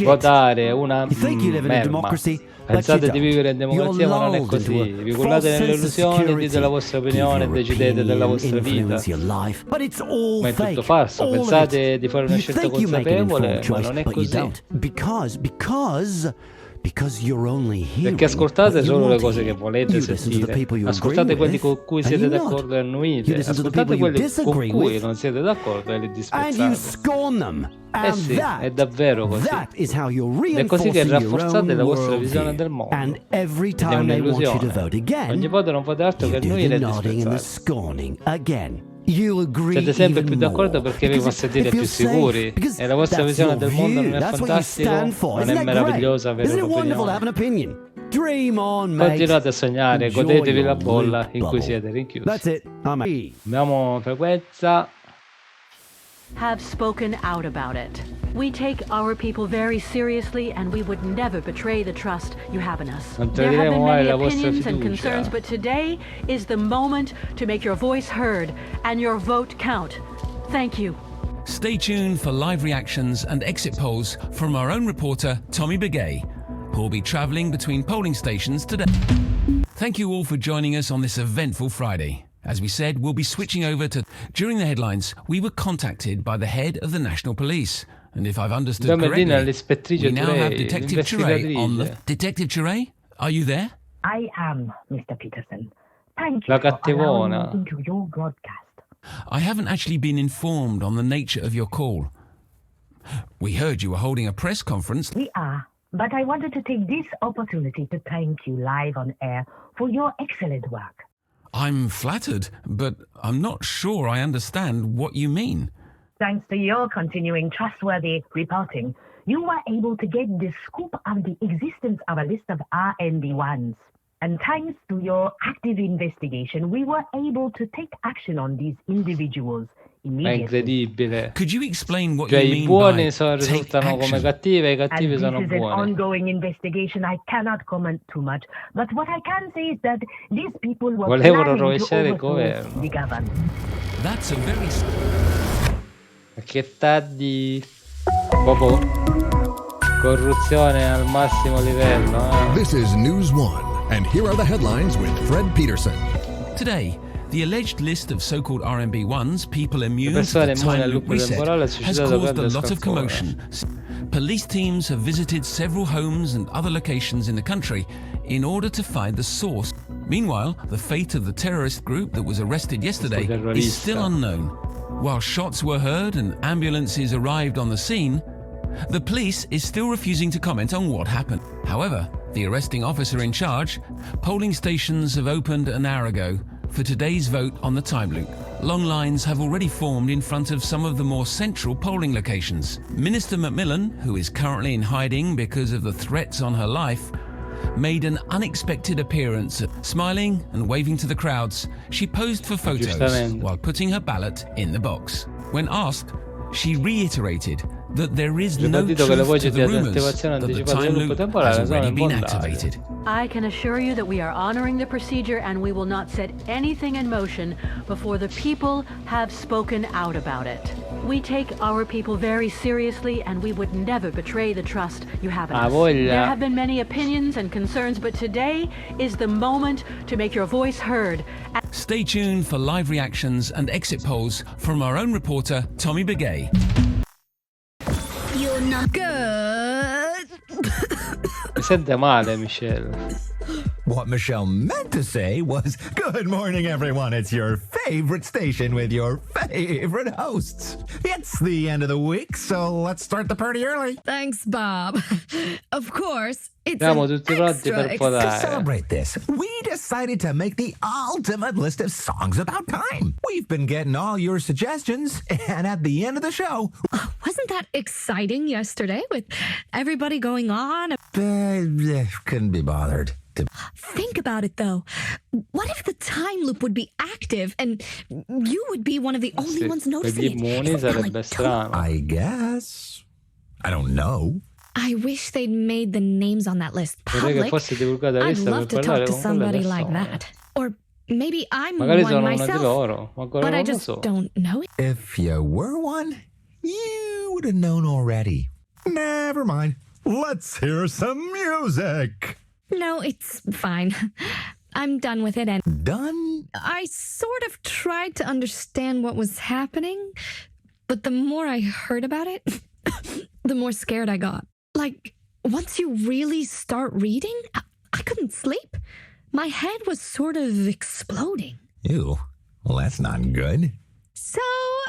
Votare una merma. Pensate di vivere in democrazia, ma non è così. Vi cullate nelle illusioni, dite la vostra opinione e decidete della vostra vita. Ma è tutto falso. Pensate di fare una scelta consapevole, ma non è così. Perché ascoltate solo le cose che volete sentire. Ascoltate quelli con cui siete d'accordo e annuite. Ascoltate quelli con cui non siete d'accordo e li disprezzate. Eh sì, è davvero così. Ed è così che rafforzate la vostra visione del mondo. Ed è un'illusione. Ogni voto non fate altro che annuire e disprezzare. Siete sempre più d'accordo perché vi sentite più sicuri e la vostra visione del mondo non è fantastica, non è meravigliosa avere un'opinione. Continuate a sognare, godetevi la bolla in cui siete rinchiusi. Abbiamo frequenza. Have spoken out about it. We take our people very seriously and we would never betray the trust you have in us. There have been many opinions and concerns, but today is the moment to make your voice heard and your vote count. Thank you. Stay tuned for live reactions and exit polls from our own reporter, Tommy Begay, who will be travelling between polling stations today. Thank you all for joining us on this eventful Friday. As we said, we'll be switching over to... During the headlines, we were contacted by the head of the National Police. And if I've understood correctly, we now have Detective Chure on the... Detective Chure, are you there? I am, Mr. Peterson. Thank La you for allowing cattivona. me into your broadcast. I haven't actually been informed on the nature of your call. We heard you were holding a press conference. We are, but I wanted to take this opportunity to thank you live on air for your excellent work. I'm flattered, but I'm not sure I understand what you mean. Thanks to your continuing trustworthy reporting, you were able to get the scoop of the existence of a list of RNB1s. And thanks to your active investigation, we were able to take action on these individuals È immediately. incredibile. Could you explain what Cioè you i mean buoni by take risultano come action? cattivi e i As cattivi this sono is an buoni. ongoing investigation, I cannot comment too much. But what I can say is that these people were Volevano planning to rovesciare il overthrow governo. the government. That's a very... Che tardi. Proprio corruzione al massimo livello. This is News One, and here are the headlines with Fred Peterson. Today, the alleged list of so-called RMB1s, people immune to persone the immuni time al loop loop reset, temporale ha has suscitato caused a grande lot of scalpore. commotion. Police teams have visited several homes and other locations in the country in order to find the source. Meanwhile, the fate of the terrorist group that was arrested yesterday is still unknown. While shots were heard and ambulances arrived on the scene, the police is still refusing to comment on what happened. However, the arresting officer in charge, polling stations have opened an hour ago for today's vote on the time loop. Long lines have already formed in front of some of the more central polling locations. Minister Macmillan, who is currently in hiding because of the threats on her life, made an unexpected appearance. Smiling and waving to the crowds, she posed for photos while putting her ballot in the box. When asked, she reiterated that there is no truth to the rumors that the time loop has already been activated. I can assure you that we are honoring the procedure and we will not set anything in motion before the people have spoken out about it. We take our people very seriously and we would never betray the trust you have in us. There have been many opinions and concerns, but today is the moment to make your voice heard. Stay tuned for live reactions and exit polls from our own reporter, Tommy Begay. You're not good. Mi sente male, Michelle. What Michelle meant to say was, good morning, everyone. It's your favorite station with your favorite hosts. It's the end of the week, so let's start the party early. Thanks, Bob. Of course, it's Siamo tutti pronti per To votare. celebrate this, we decided to make the ultimate list of songs about time. We've been getting all your suggestions, and at the end of the show... Wasn't that exciting yesterday with everybody going on? Couldn't be bothered. Think about it, though. What if the time loop would be active and you would be one of the only ones noticing it? I guess. I don't know. I wish they'd made the names on that list Vorrei che public. fosse divulgata la I'd lista love per to parlare talk to con quelle somebody like persone. that. Or maybe I'm Magari one sono una di myself, loro, ma ancora but I non lo just so. don't know it. If you were one, you would have known already. Never mind. Let's hear some music. No, it's fine. I'm done with it. And Done? I sort of tried to understand what was happening, but the more I heard about it, the more scared I got. Like, once you really start reading, I couldn't sleep. My head was sort of exploding. Ew. Well, that's not good. So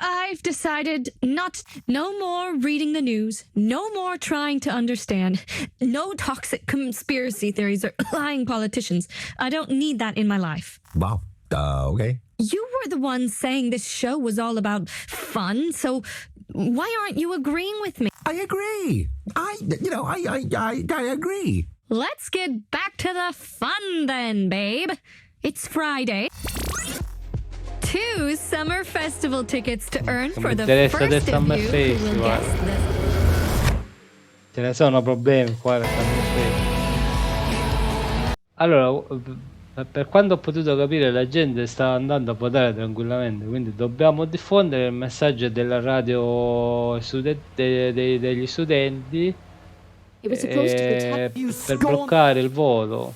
I've decided no more reading the news, no more trying to understand, no toxic conspiracy theories or lying politicians. I don't need that in my life. Wow. Okay. You were the one saying this show was all about fun, so why aren't you agreeing with me? I agree. I agree. Let's get back to the fun then, babe. It's Friday. 2 summer festival tickets to earn for the first of you who will guess this. Ce ne sono problemi qua. Allora, per quanto ho potuto capire, la gente sta andando a votare tranquillamente, quindi dobbiamo diffondere il messaggio della radio degli studenti per bloccare il voto.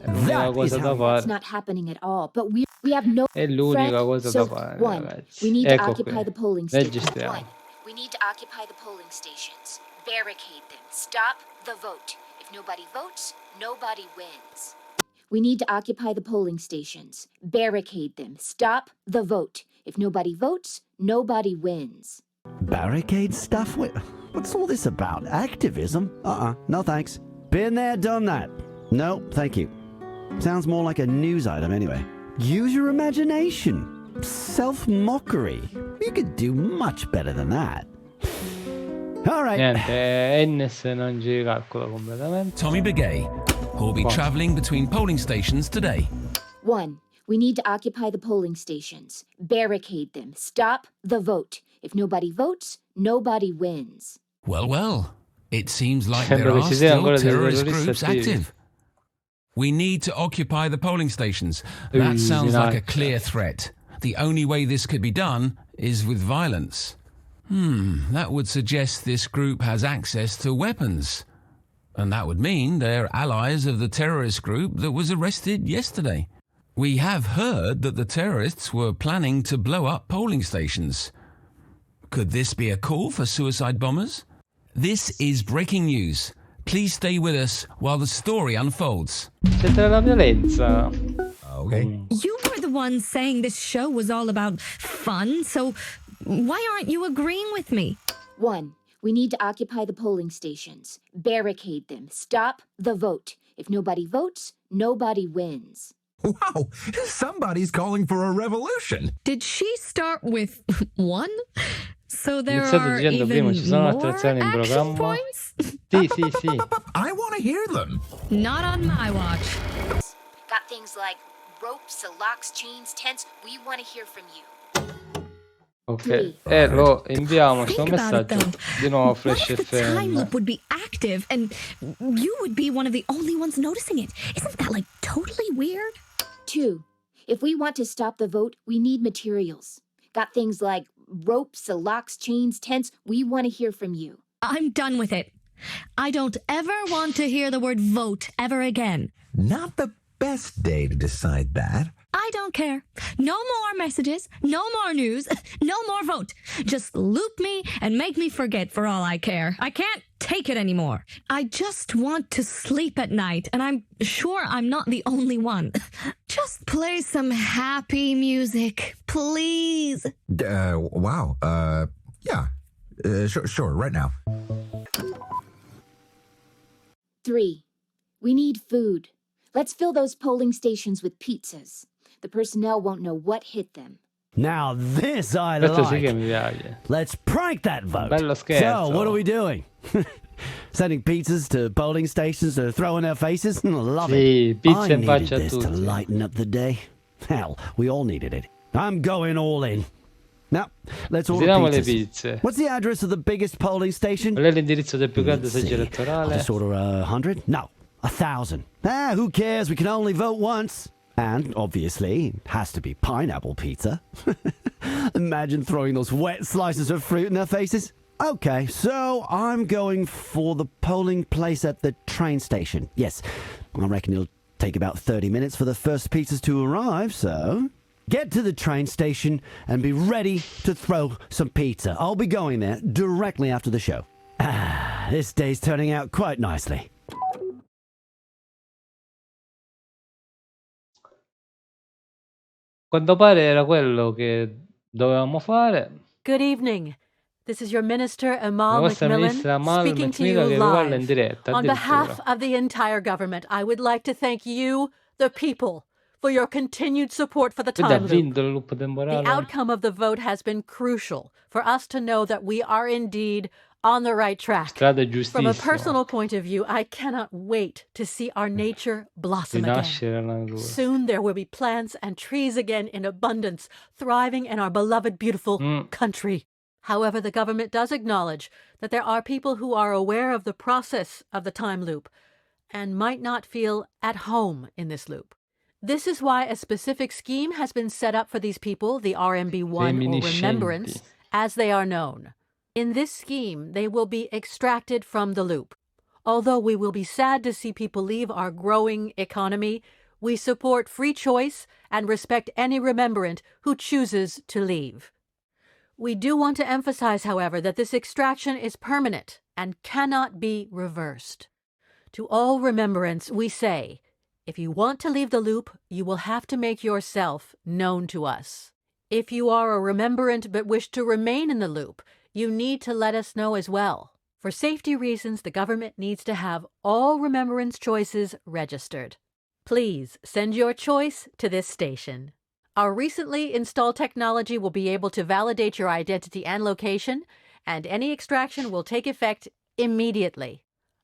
È l'unica cosa da fare. Not happening at all, but we have no. È l'unica Fred, cosa da fare, one, ragazzi. we need to Ecco occupy qui. the polling stations. Registriamo. One, we need to occupy the polling stations. Barricade them. Stop the vote. If nobody votes, nobody wins. We need to occupy the polling stations. Barricade them. Stop the vote. If nobody votes, nobody wins. Barricade stuff? What's all this about? Activism? No thanks. Been there, done that. No, thank you. Sounds more like a news item anyway. Use your imagination. Self-mockery. You could do much better than that. All right. Niente, Ennis non ci calcola completamente. Tommy Begay, who'll be traveling between polling stations today. 1. We need to occupy the polling stations. Barricade them. Stop the vote. If nobody votes, nobody wins. Well. It seems like there are still terrorist groups active. We need to occupy the polling stations. That sounds like a clear threat. The only way this could be done is with violence. That would suggest this group has access to weapons. And that would mean they're allies of the terrorist group that was arrested yesterday. We have heard that the terrorists were planning to blow up polling stations. Could this be a call for suicide bombers? This is breaking news. Please stay with us while the story unfolds. C'entra la violenza. Okay. You were the one saying this show was all about fun, so why aren't you agreeing with me? 1. We need to occupy the polling stations. Barricade them. Stop the vote. If nobody votes, nobody wins. Wow, somebody's calling for a revolution. Did she start with 1? So there Iniziato are dicendo prima, ci sono even more attrazioni in action programma. points? Sì. I want to hear them. Not on my watch. Got things like ropes, locks, chains, tents. We want to hear from you. Ok, lo inviamo questo Think about it, messaggio though. di nuovo a What Flash if the time FM. loop would be active and you would be one of the only ones noticing it? Isn't that like totally weird? 2. If we want to stop the vote, we need materials. Got things like ropes, locks, chains, tents. We want to hear from you. I'm done with it. I don't ever want to hear the word vote ever again. Not the best day to decide that. I don't care. No more messages, no more news, no more vote. Just loop me and make me forget for all I care. I can't take it anymore. I just want to sleep at night, and I'm sure I'm not the only one. Just play some happy music, please. Wow. Yeah. Sure, right now. 3. We need food. Let's fill those polling stations with pizzas. The personnel won't know what hit them. Now this I Questo sì che like. mi piace. Let's prank that vote. Bello scherzo. So, what are we doing? Sending pizzas to polling stations to throw in their faces? Love Sì, it. pizza I in needed faccia a this to tutti. lighten up the day. Hell, we all needed it. I'm going all in. Now, let's order Usiamo le pizzas. pizze. What's the address of the biggest polling station? Qual è l'indirizzo del più grande Let's seggio see. I'll elettorale? just order 100? No, 1,000. Who cares? We can only vote once. And, obviously, it has to be pineapple pizza. Imagine throwing those wet slices of fruit in their faces. Okay, so I'm going for the polling place at the train station. Yes, I reckon it'll take about 30 minutes for the first pizzas to arrive, so... Get to the train station and be ready to throw some pizza. I'll be going there directly after the show. This day's turning out quite nicely. Quanto pare era quello che dovevamo fare. Good evening. This is your minister, La Amal vostra Macmillan, ministra Amal speaking to you Macmillan che vi parla in live. diretta. On behalf Addirittura. of the entire government, I would like to thank you, the people, for your continued support for the Quindi ha time loop. vinto il loop temporale. The outcome of the vote has been crucial for us to know that we are indeed on the right track. Strada From a giustissima. personal point of view, I cannot wait to see our nature blossom again. Rinascere la natura. Soon there will be plants and trees again in abundance, thriving in our beloved, beautiful country. However, the government does acknowledge that there are people who are aware of the process of the time loop and might not feel at home in this loop. This is why a specific scheme has been set up for these people, the RMB1 or Remembrance, as they are known. In this scheme, they will be extracted from the loop. Although we will be sad to see people leave our growing economy, we support free choice and respect any remembrant who chooses to leave. We do want to emphasize, however, that this extraction is permanent and cannot be reversed. To all remembrants, we say, if you want to leave the loop, you will have to make yourself known to us. If you are a remembrant but wish to remain in the loop, you need to let us know as well. For safety reasons, the government needs to have all remembrance choices registered. Please send your choice to this station. Our recently installed technology will be able to validate your identity and location, and any extraction will take effect immediately.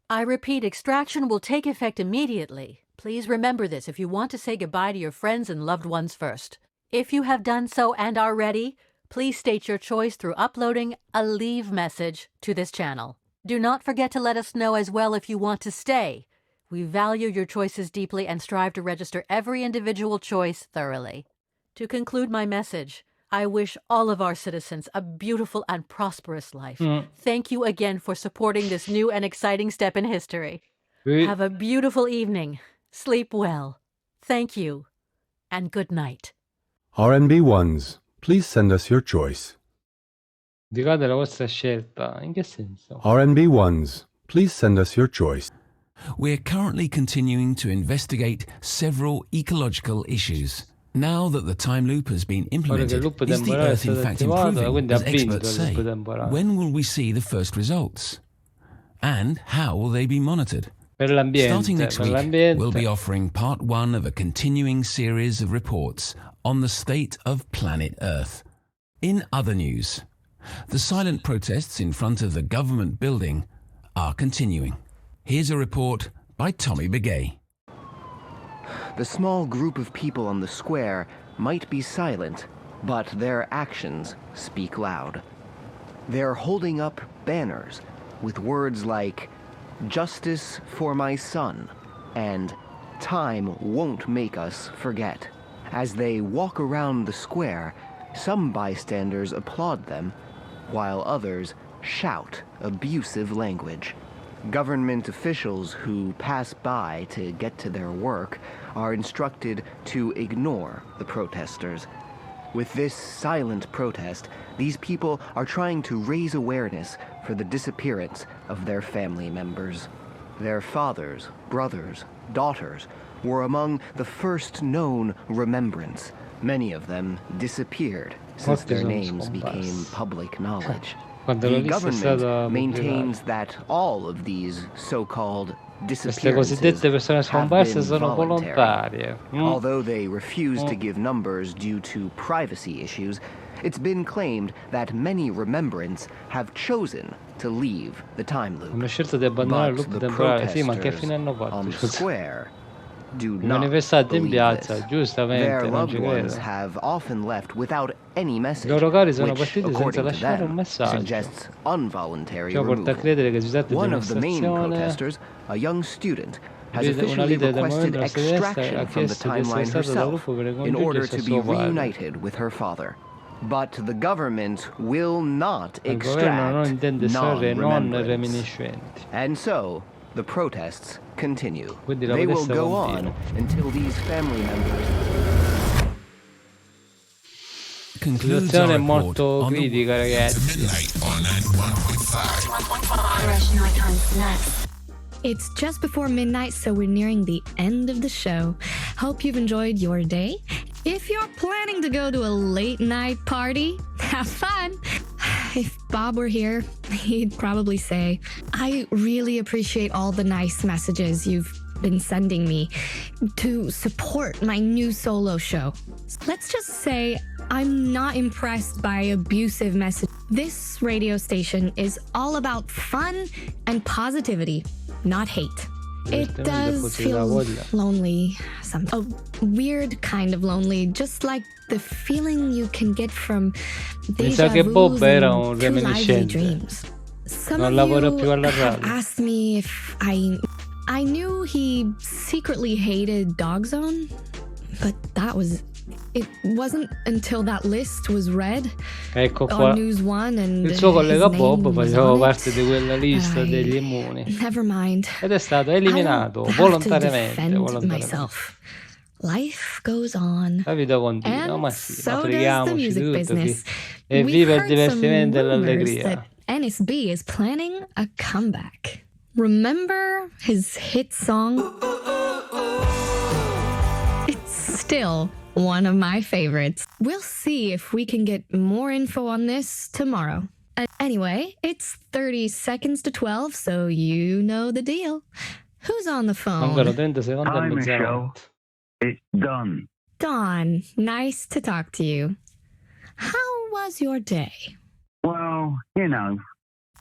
I repeat, extraction will take effect immediately. Please remember this if you want to say goodbye to your friends and loved ones first. If you have done so and are ready, please state your choice through uploading a leave message to this channel. Do not forget to let us know as well if you want to stay. We value your choices deeply and strive to register every individual choice thoroughly. To conclude my message, I wish all of our citizens a beautiful and prosperous life. Thank you again for supporting this new and exciting step in history. Have a beautiful evening. Sleep well. Thank you. And good night. RNB ones, please send us your choice. Indicate la vostra scelta. In che senso? RNB ones, please send us your choice. We're currently continuing to investigate several ecological issues. Now that the time loop has been implemented, is the Earth in fact improving, as experts say? When will we see the first results? And how will they be monitored? Starting next week, we'll be offering part 1 of a continuing series of reports on the state of planet Earth. In other news, the silent protests in front of the government building are continuing. Here's a report by Tommy Begay. The small group of people on the square might be silent, but their actions speak loud. They're holding up banners with words like, "Justice for my son," and "Time won't make us forget." As they walk around the square, some bystanders applaud them, while others shout abusive language. Government officials who pass by to get to their work are instructed to ignore the protesters. With this silent protest, these people are trying to raise awareness for the disappearance of their family members. Their fathers, brothers, daughters were among the first known remembrance. Many of them disappeared since their names became public knowledge. The government maintains that all of these so-called disappearances have been voluntary. Although they refuse to give numbers due to privacy issues, it's been claimed that many remembrance have chosen to leave the time loop. But the protesters on the square do not believe this. Their loved ones have often left without any message, which, according to them, suggests involuntary removal. One of the main protesters, a young student, has officially requested extraction from the timeline herself in order to be reunited with her father. But the government will not extract non-remembrance. And so, the protests continue. They will go on until these family members... Situazione molto critica, ragazzi. It's just before midnight, so we're nearing the end of the show. Hope you've enjoyed your day. If you're planning to go to a late night party, have fun. If Bob were here, he'd probably say, I really appreciate all the nice messages you've been sending me to support my new solo show. Let's just say I'm not impressed by abusive messages. This radio station is all about fun and positivity, not hate. It does feel lonely, a weird kind of lonely, just like the feeling you can get from deja vus and too lively dreams. Some of you have asked me if I knew he secretly hated Dog Zone, but it wasn't until that list was read on News One and il suo collega Bob faceva parte di quella lista degli immuni ed è stato eliminato volontariamente. Life goes on. La vita continua, ma sì, so does the music business. E viva il divertimento e l'allegria. NSB is planning a comeback. Remember his hit song? It's still one of my favorites. We'll see if we can get more info on this tomorrow. Anyway, it's 30 seconds to 12, so you know the deal. Who's on the phone? Mancano 30 secondi a mezzanotte. It's done. Dawn, nice to talk to you. How was your day? Well, you know.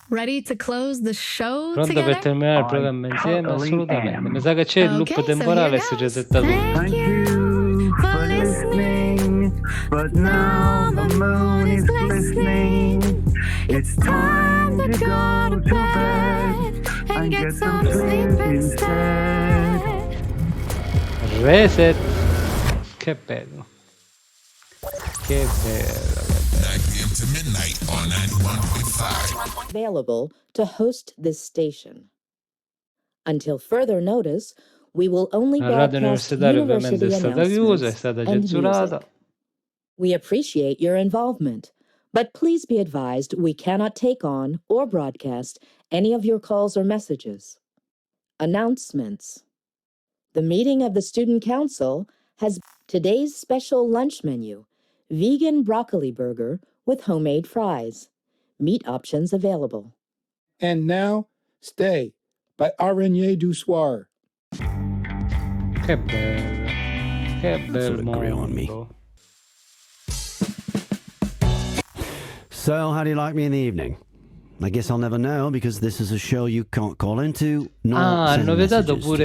Ready to close the show Pronto together? per terminare il programma insieme? Assolutamente. Mi sa che c'è il loop temporale e si resetta tutto. Thank you for listening, but now the moon is glistening. It's time to go to bed and get some sleep instead. Reset. Che bello. Che bello. 9 p.m. to midnight on 91.5. Available to host this station. Until further notice, we will only La radio broadcast universitaria ovviamente university è stata chiusa, è announcements stata and censurata. music. We appreciate your involvement, but please be advised we cannot take on or broadcast any of your calls or messages. Announcements. The meeting of the Student Council has today's special lunch menu, vegan broccoli burger with homemade fries. Meat options available. And now, Stay by Araignée du Soir. Che bello. Che bel mondo. So, how do you like me in the evening? I guess I'll never know because this is a show you can't call into. Hanno vietato pure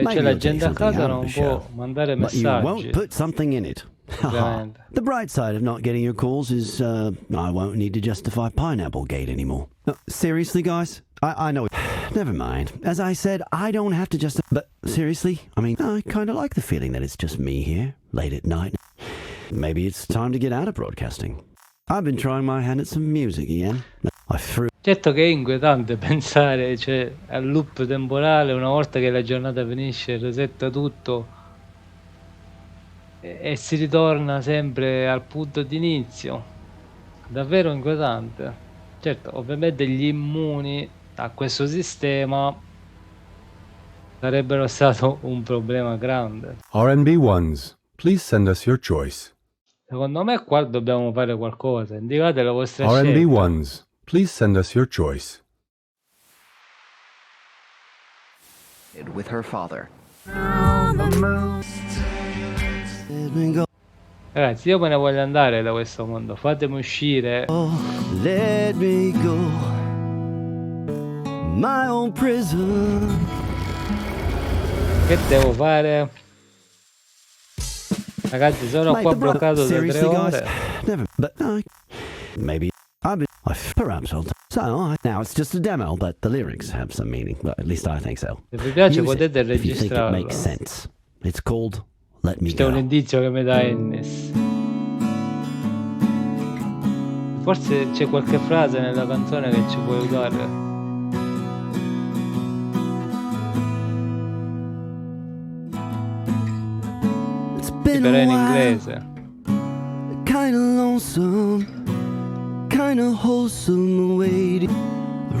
Maybe la you'll gente take a casa something out of non the può show. mandare But you messaggi. won't put something in it. Ovviamente. The bright side of not getting your calls is I won't need to justify Pineapple Gate anymore. No, seriously, guys? I know. Never mind. As I said, I don't have to justify. But seriously, I mean, I kind of like the feeling that it's just me here, late at night. Maybe it's time to get out of broadcasting. I've been trying my hand at some music again. I threw. Certo che è inquietante pensare, cioè, al loop temporale, una volta che la giornata finisce, resetta tutto e si ritorna sempre al punto d'inizio. Davvero inquietante. Certo, ovviamente gli immuni a questo sistema sarebbero stato un problema grande. RNB ones, please send us your choice. Secondo me qua dobbiamo fare qualcosa. Indicate la vostra RNB scelta. ones, please send us your choice. With her father. Ragazzi, io me ne voglio andare da questo mondo. Fatemi uscire. Let me go. My own prison. Che devo fare? Ragazzi, sono qua bloccato da 3 ore. Never, but maybe perhaps I'll. So now it's just a demo, but the lyrics have some meaning. Well, at least I think so. Se vi piace Use potete it if you think it registrarlo. makes sense. It's called Let Me C'è un Go. indizio che mi dà Ennis. Forse c'è qualche frase nella canzone che ci può aiutare. Sì, però è in inglese. Kinda lonesome, kinda wholesome, waiting.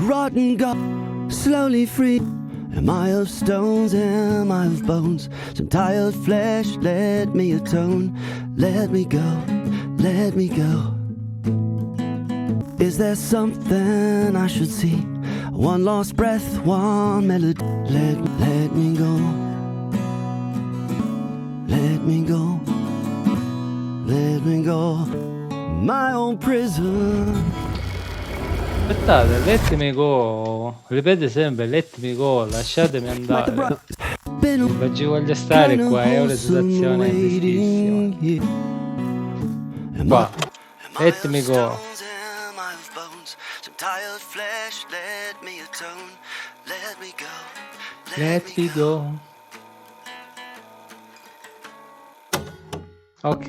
Rotten God, slowly free. Am I of stones? Am I of bones? Some tired flesh, let me atone. Let me go, let me go. Is there something I should see? One lost breath, one melody. Let me go. Let me go. Let me go. My own prison. Aspettate, let me go. Ripete sempre, let me go, lasciatemi andare. Non ci voglio stare qua, è una situazione tristissima. Qua, let me go. Let me go. Ok.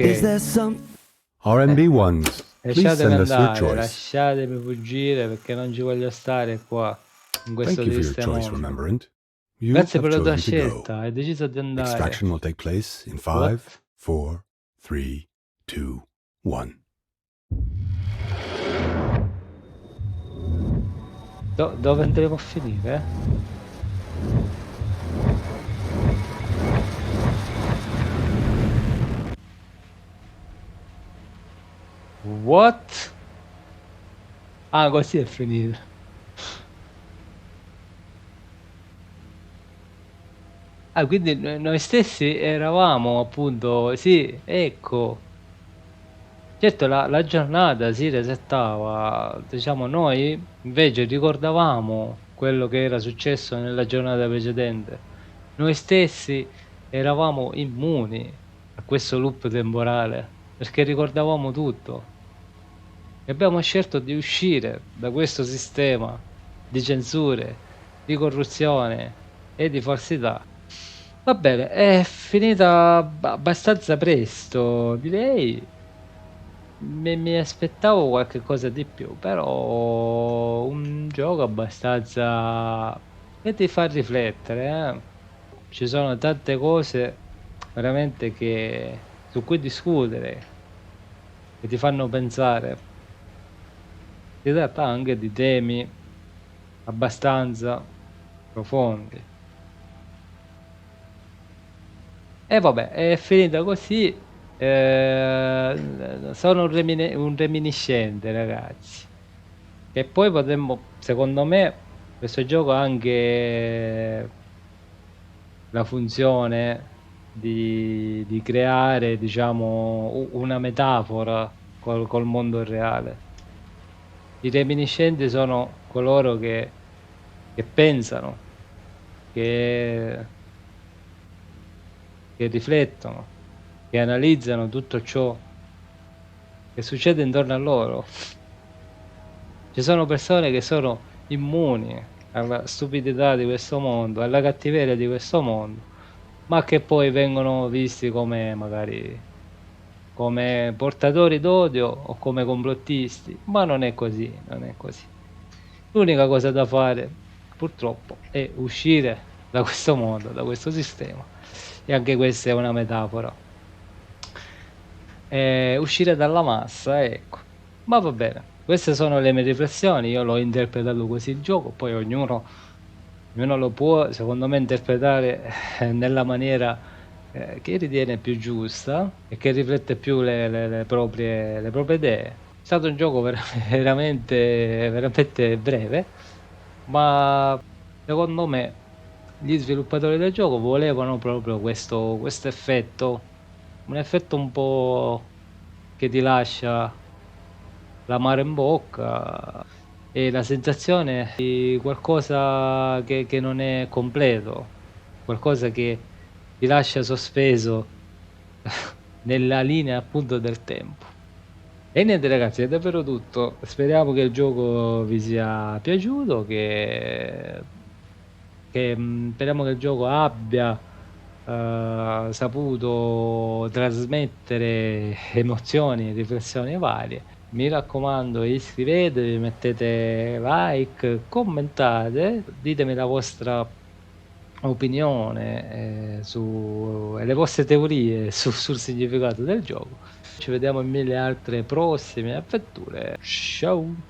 RNB ones, please Lasciatemi send us your andare, choice. lasciatemi fuggire perché non ci voglio stare qua in questo Thank you for your triste choice, mondo. remembrant. You Grazie have per la tua chosen to go. scelta, hai deciso di andare. Extraction will take place in 5, What? 4, 3, 2, 1. Dove andremo a finire? What? Ah, così è finita. Ah, quindi noi stessi eravamo appunto, sì, ecco. Certo la giornata si resettava, diciamo noi invece ricordavamo quello che era successo nella giornata precedente. Noi stessi eravamo immuni a questo loop temporale, perché ricordavamo tutto e abbiamo scelto di uscire da questo sistema di censure, di corruzione e di falsità. Va bene, è finita abbastanza presto, direi. Mi aspettavo qualche cosa di più, però un gioco abbastanza che ti fa riflettere, eh. Ci sono tante cose veramente su cui discutere, che ti fanno pensare. Si tratta anche di temi abbastanza profondi. E vabbè, è finita così. Sono un reminiscente, ragazzi. E poi potremmo, secondo me, questo gioco ha anche la funzione di creare, diciamo, una metafora col mondo reale. I reminiscenti sono coloro che pensano, che riflettono, che analizzano tutto ciò che succede intorno a loro. Ci sono persone che sono immuni alla stupidità di questo mondo, alla cattiveria di questo mondo, ma che poi vengono visti come magari come portatori d'odio o come complottisti, ma non è così, non è così. L'unica cosa da fare, purtroppo, è uscire da questo mondo, da questo sistema. E anche questa è una metafora. Uscire dalla massa, ecco. Ma va bene, queste sono le mie riflessioni, io l'ho interpretato così il gioco, poi ognuno lo può, secondo me, interpretare nella maniera che ritiene più giusta e che riflette più le proprie idee. È stato un gioco veramente breve, ma secondo me gli sviluppatori del gioco volevano proprio questo effetto, un effetto un po' che ti lascia l'amaro in bocca e la sensazione di qualcosa che non è completo, qualcosa che ti lascia sospeso nella linea appunto del tempo. E niente ragazzi, è davvero tutto. Speriamo che il gioco vi sia piaciuto, speriamo che il gioco abbia saputo trasmettere emozioni e riflessioni varie. Mi raccomando, iscrivetevi, mettete like, commentate, ditemi la vostra opinione e le vostre teorie sul significato del gioco. Ci vediamo in 1000 altre prossime avventure. Ciao!